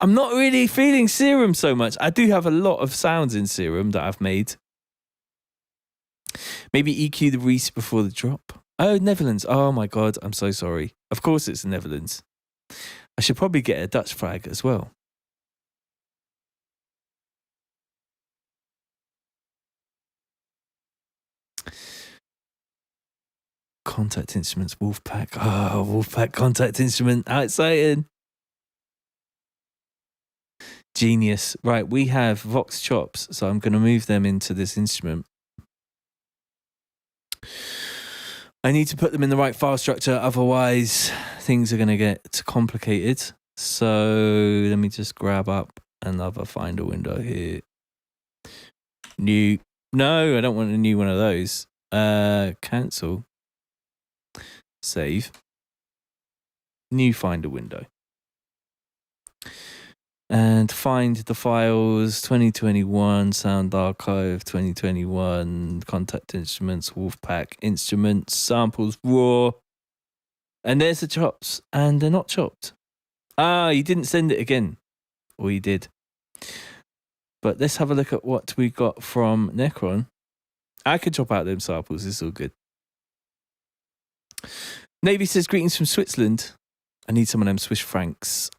not really feeling Serum so much. I do have a lot of sounds in Serum that I've made. Maybe EQ the Reese before the drop. Oh, Netherlands. Oh my God, I'm so sorry. Of course it's the Netherlands. I should probably get a Dutch flag as well. contact instruments, WOLFPACK. Oh, WOLFPACK contact instrument. How exciting. Genius. Right, we have Vox chops, so I'm going to move them into this instrument. I need to put them in the right file structure, otherwise things are going to get complicated. So let me just grab up another Finder window here. New. No, I don't want a new one of those. Cancel. Save. New Finder window. And find the files 2021, Sound Archive, 2021, Contact Instruments, WOLFPACK, Instruments, Samples, Raw. And there's the chops. And they're not chopped. Ah, you didn't send it again. Or you did. But let's have a look at what we got from Necron. I can chop out them samples. It's all good. Navy says, greetings from Switzerland. I need some of them Swiss francs.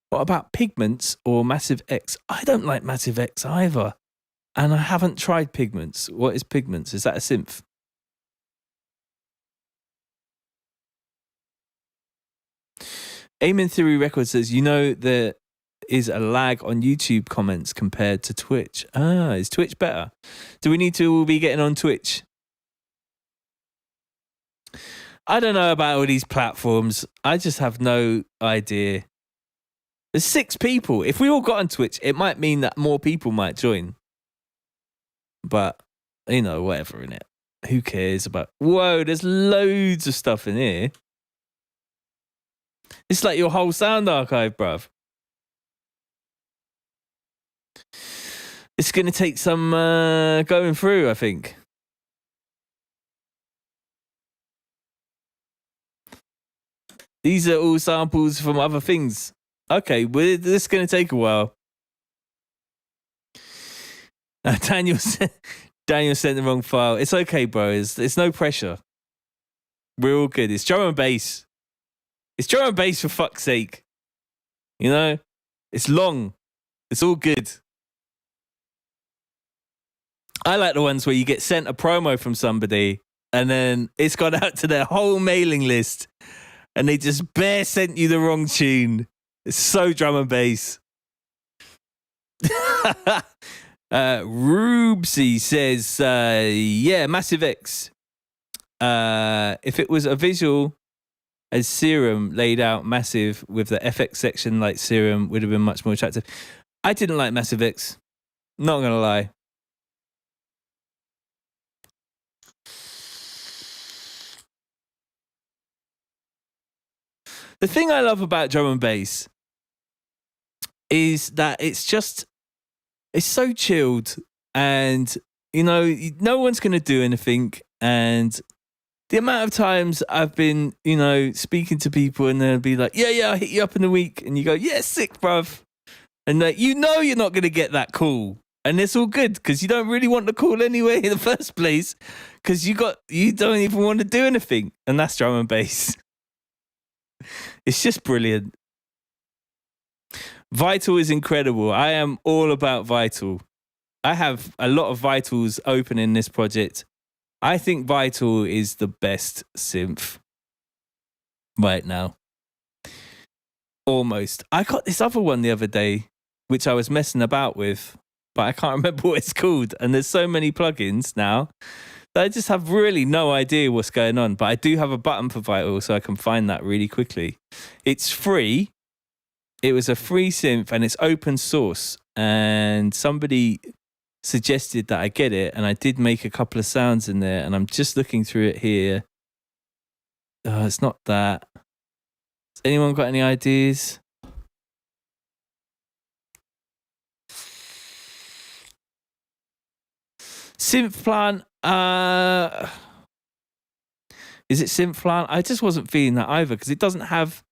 What about Pigments or Massive X? I don't like Massive X either. And I haven't tried Pigments. What is Pigments? Is that a synth? Amen Theory Records says, you know, there is a lag on YouTube comments compared to Twitch. Ah, is Twitch better? Do we need to be getting on Twitch? I don't know about all these platforms. I just have no idea. There's 6 people. If we all got on Twitch, it might mean that more people might join. But, you know, whatever, innit? Who cares about... Whoa, there's loads of stuff in here. It's like your whole sound archive, bruv. It's going to take some going through, I think. These are all samples from other things. Okay, well, this is going to take a while. Daniel sent the wrong file. It's okay, bro. It's no pressure. We're all good. It's drum and bass. It's drum and bass, for fuck's sake. You know? It's long. It's all good. I like the ones where you get sent a promo from somebody and then it's gone out to their whole mailing list and they just bare sent you the wrong tune. It's so drum and bass. Rubesy says, yeah, Massive X. If it was a visual as Serum laid out massive with the FX section like Serum would have been much more attractive. I didn't like Massive X. Not going to lie. The thing I love about drum and bass is that it's so chilled and, you know, no one's going to do anything. And the amount of times I've been, you know, speaking to people and they'll be like, yeah, I'll hit you up in a week. And you go, yeah, sick, bruv. And like, you know, you're not going to get that call. And it's all good because you don't really want the call anyway in the first place because you don't even want to do anything. And that's drum and bass. It's just brilliant. Vital is incredible. I am all about Vital. I have a lot of Vitals open in this project. I think Vital is the best synth right now. Almost. I got this other one the other day, which I was messing about with, but I can't remember what it's called. And there's so many plugins now that I just have really no idea what's going on. But I do have a button for Vital, so I can find that really quickly. It's free. It was a free synth and it's open source. And somebody suggested that I get it. And I did make a couple of sounds in there. And I'm just looking through it here. It's not that. Has anyone got any ideas? Synth Plant. Is it Synth Plant? I just wasn't feeling that either because it doesn't have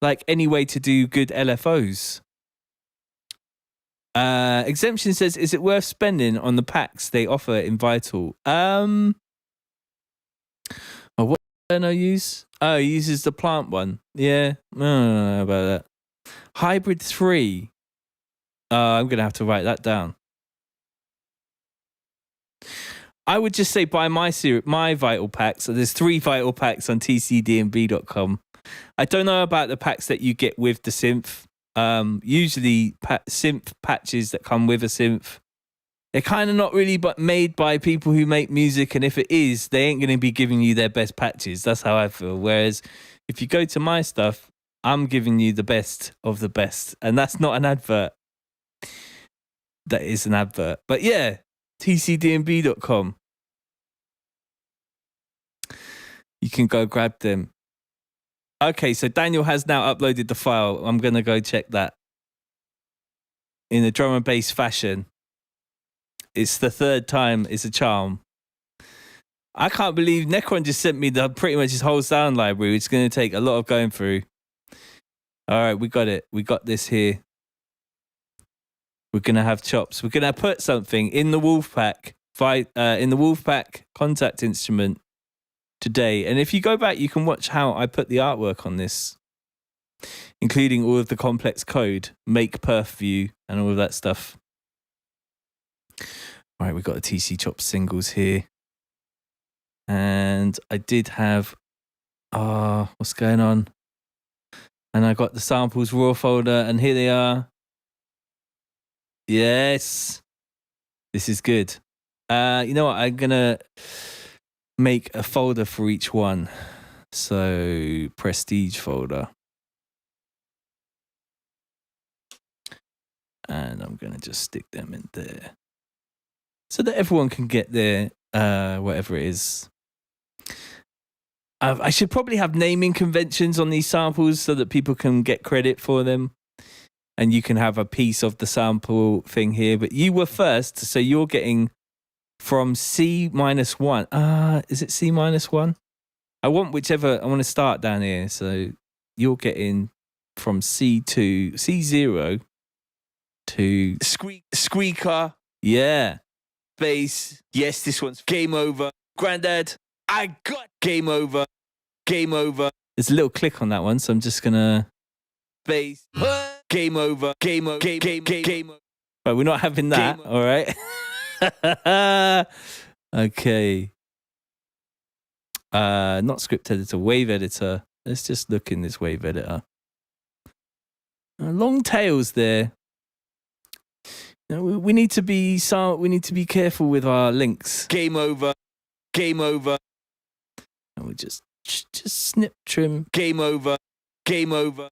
like any way to do good LFOs. Exemption says, is it worth spending on the packs they offer in Vital? What do I use? Oh, he uses the plant one. Yeah, I don't know about that. Hybrid 3. I'm going to have to write that down. I would just say buy my vital packs. So there's 3 vital packs on tcdnb.com. I don't know about the packs that you get with the synth. Usually synth patches that come with a synth, they're kind of not really made by people who make music, and if it is, they ain't going to be giving you their best patches. That's how I feel. Whereas if you go to my stuff, I'm giving you the best of the best, and that's not an advert. That is an advert. But yeah, tcdnb.com. You can go grab them. Okay, so Daniel has now uploaded the file. I'm going to go check that. In a drum and bass fashion. It's the 3rd time. It's a charm. I can't believe Necron just sent me pretty much his whole sound library. It's going to take a lot of going through. All right, we got it. We got this here. We're going to have chops. We're going to put something in the WOLFPACK, in the WOLFPACK contact instrument today. And if you go back, you can watch how I put the artwork on this, including all of the complex code, make perf view, and all of that stuff. All right, we've got the TC Chop singles here. And I did have, what's going on? And I got the samples raw folder, and here they are. Yes. This is good. You know what? I'm going to make a folder for each one. So, prestige folder. And I'm going to just stick them in there so that everyone can get their whatever it is. I should probably have naming conventions on these samples so that people can get credit for them. And you can have a piece of the sample thing here. But you were first, so you're getting from C-1. Is it C-1? I want to start down here. So you're getting from C2, C0 to squeaker. Yeah. Bass. Yes, this one's game over. Granddad, I got game over. Game over. There's a little click on that one, so I'm just going to bass. Game over. Game over. Game over. But we're not having that, all right? Okay. Not script editor, wave editor. Let's just look in this wave editor. Long tails there. We need to be careful with our links. Game over. Game over. And we just snip trim. Game over. Game over.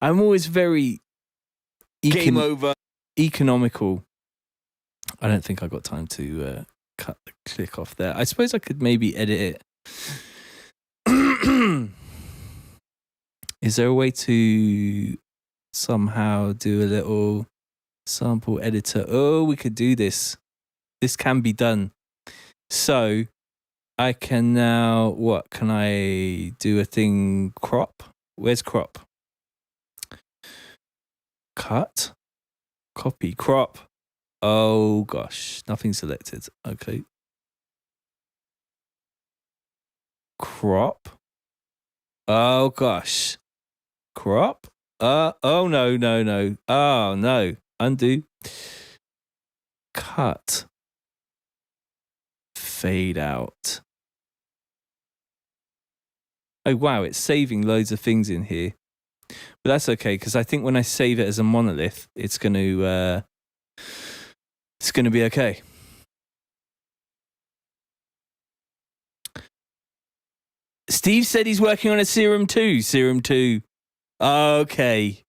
I'm always very game over. Economical. I don't think I got time to cut the click off there. I suppose I could maybe edit it. Is there a way to somehow do a little sample editor? Oh, we could do this. This can be done. So I can now, what can I do? A thing crop? Where's crop? Cut. Copy. Crop. Oh gosh, nothing selected. Okay. Crop. Oh gosh. Crop. Oh no. Oh no. Undo. Cut. Fade out. Oh wow, it's saving loads of things in here. But that's okay, because I think when I save it as a monolith, it's going to be okay. Steve said he's working on a Serum 2. Serum 2. Okay.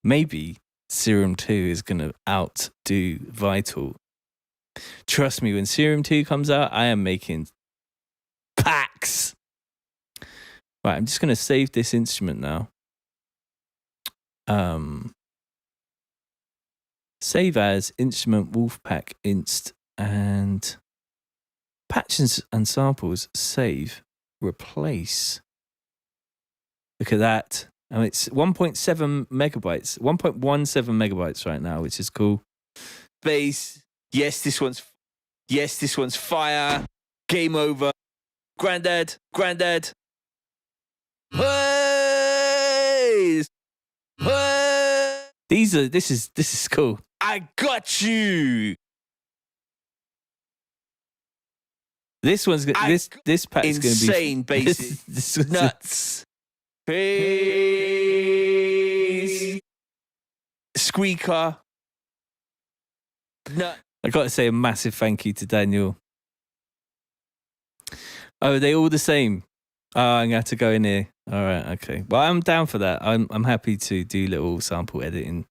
Maybe Serum 2 is going to outdo Vital. Trust me, when Serum 2 comes out, I am making packs. Right, I'm just going to save this instrument now. Save as instrument WOLFPACK inst and patches and samples. Save, replace. Look at that. And it's 1.7 megabytes, 1.17 megabytes right now, which is cool. Bass. Yes, this one's fire. Game over. Granddad. Hey! This is cool. I got you. This one's this pack's going to be insane basis. This one's Nuts. Peace. Squeaker. Nut. I got to say a massive thank you to Daniel. Oh, are they all the same? Oh, I'm going to have to go in here. All right, okay. Well, I'm down for that. I'm happy to do little sample editing.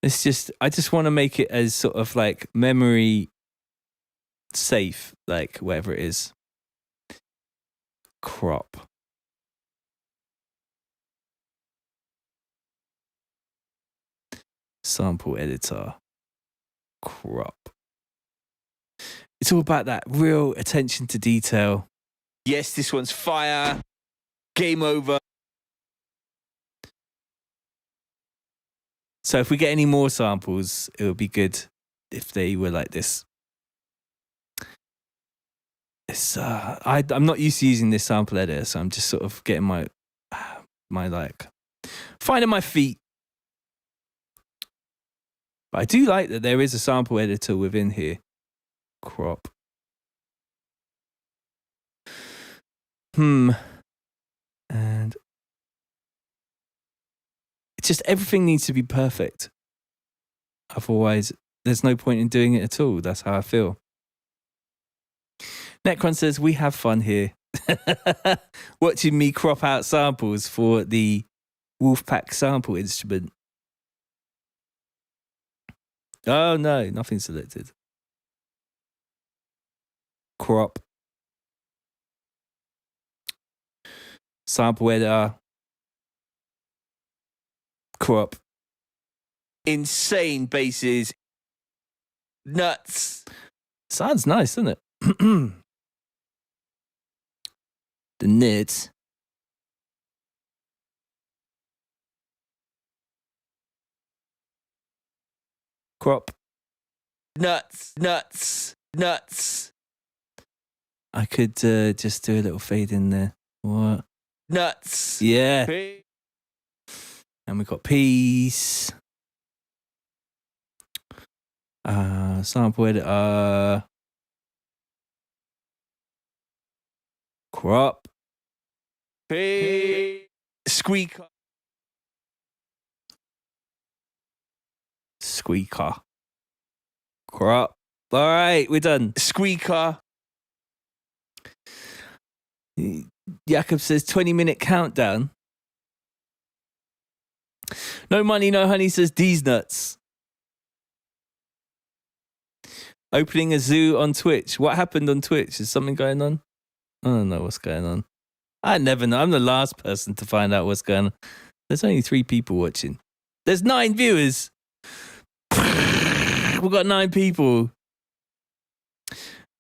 It's just, I just want to make it as sort of like memory safe, like whatever it is. Crop. Sample editor. Crop. It's all about that real attention to detail. Yes, this one's fire. Game over. So if we get any more samples, it would be good if they were like this. It's I'm not used to using this sample editor, so I'm just sort of getting my like finding my feet. But I do like that there is a sample editor within here. Crop. And it's just everything needs to be perfect. Otherwise, there's no point in doing it at all. That's how I feel. Necron says, we have fun here. Watching me crop out samples for the WOLFPACK sample instrument. Oh no, nothing selected. Crop. Sample editor. Crop. Insane basses. Nuts. Sounds nice, doesn't it? The nits. Crop. Nuts. Nuts. Nuts. I could just do a little fade in there. What? Nuts. Yeah. Peace. And we've got peace. Sample editor. Crop. Peace. Squeaker. Squeaker. Crop. All right, we're done. Squeaker. Jakob says 20-minute countdown. No money, no honey says D's nuts. Opening a zoo on Twitch. What happened on Twitch? Is something going on? I don't know what's going on. I never know. I'm the last person to find out what's going on. There's only 3 people watching. There's 9 viewers. We've got 9 people.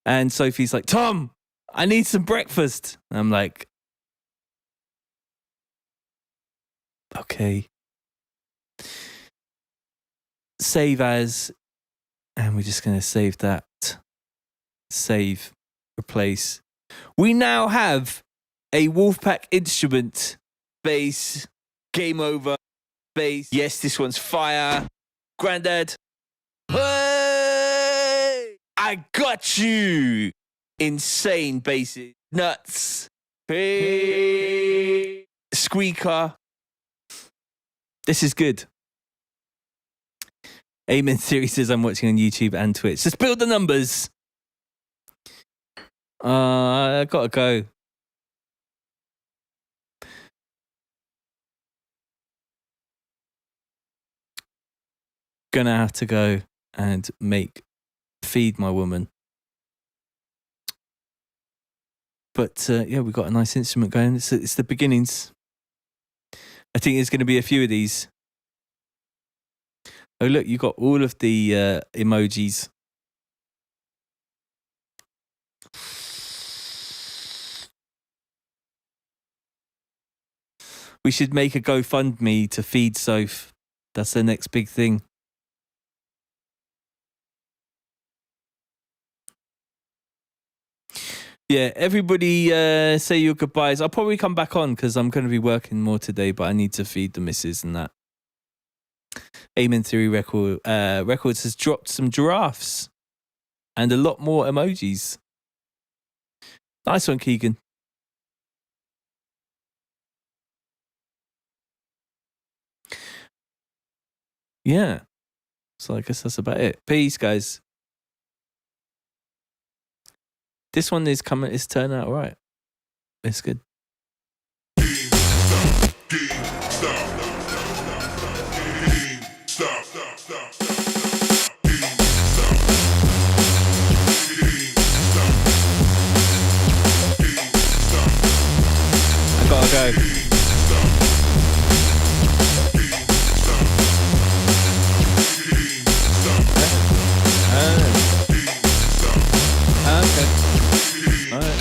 And Sophie's like, Tom, I need some breakfast. And I'm like, okay. Save as, and we're just going to save that. Save, replace. We now have a WOLFPACK instrument. Bass. Game over. Bass. Yes, this one's fire. Granddad. Hey! I got you. Insane basses. Nuts. Hey! Squeaker. This is good. Amen Theory says I'm watching on YouTube and Twitch. Let's build the numbers. I gotta go. Gonna have to go and feed my woman. But yeah, we've got a nice instrument going. It's the beginnings. I think there's going to be a few of these. Oh, look, you got all of the emojis. We should make a GoFundMe to feed Soph. That's the next big thing. Yeah, everybody say your goodbyes. I'll probably come back on because I'm going to be working more today, but I need to feed the missus and that. Amen Theory Records has dropped some giraffes and a lot more emojis. Nice one, Keegan. Yeah. So I guess that's about it. Peace, guys. This one is coming. It's turning out all right. It's good. I gotta go. Okay. All right.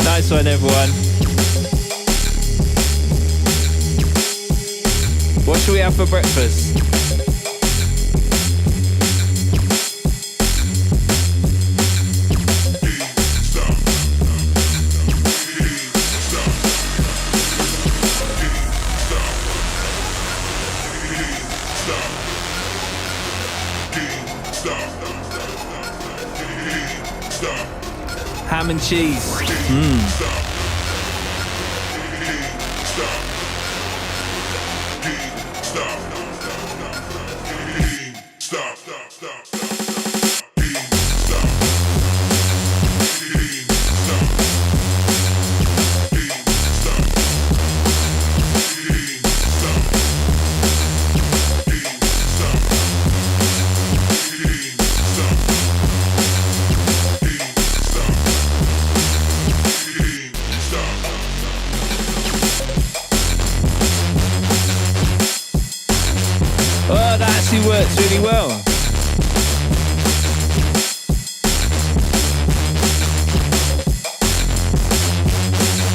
Nice one, everyone. What should we have for breakfast? Ham and cheese. Oh, that actually works really well.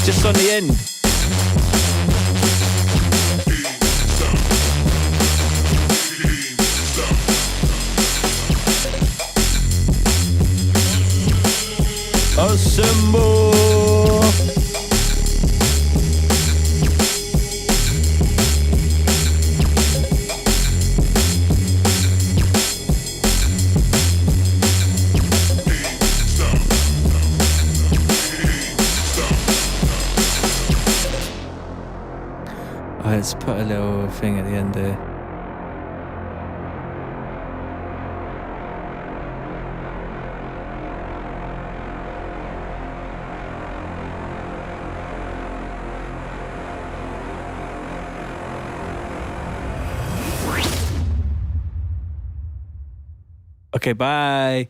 Just on the end. Assemble. Let's put a little thing at the end there. Okay, bye.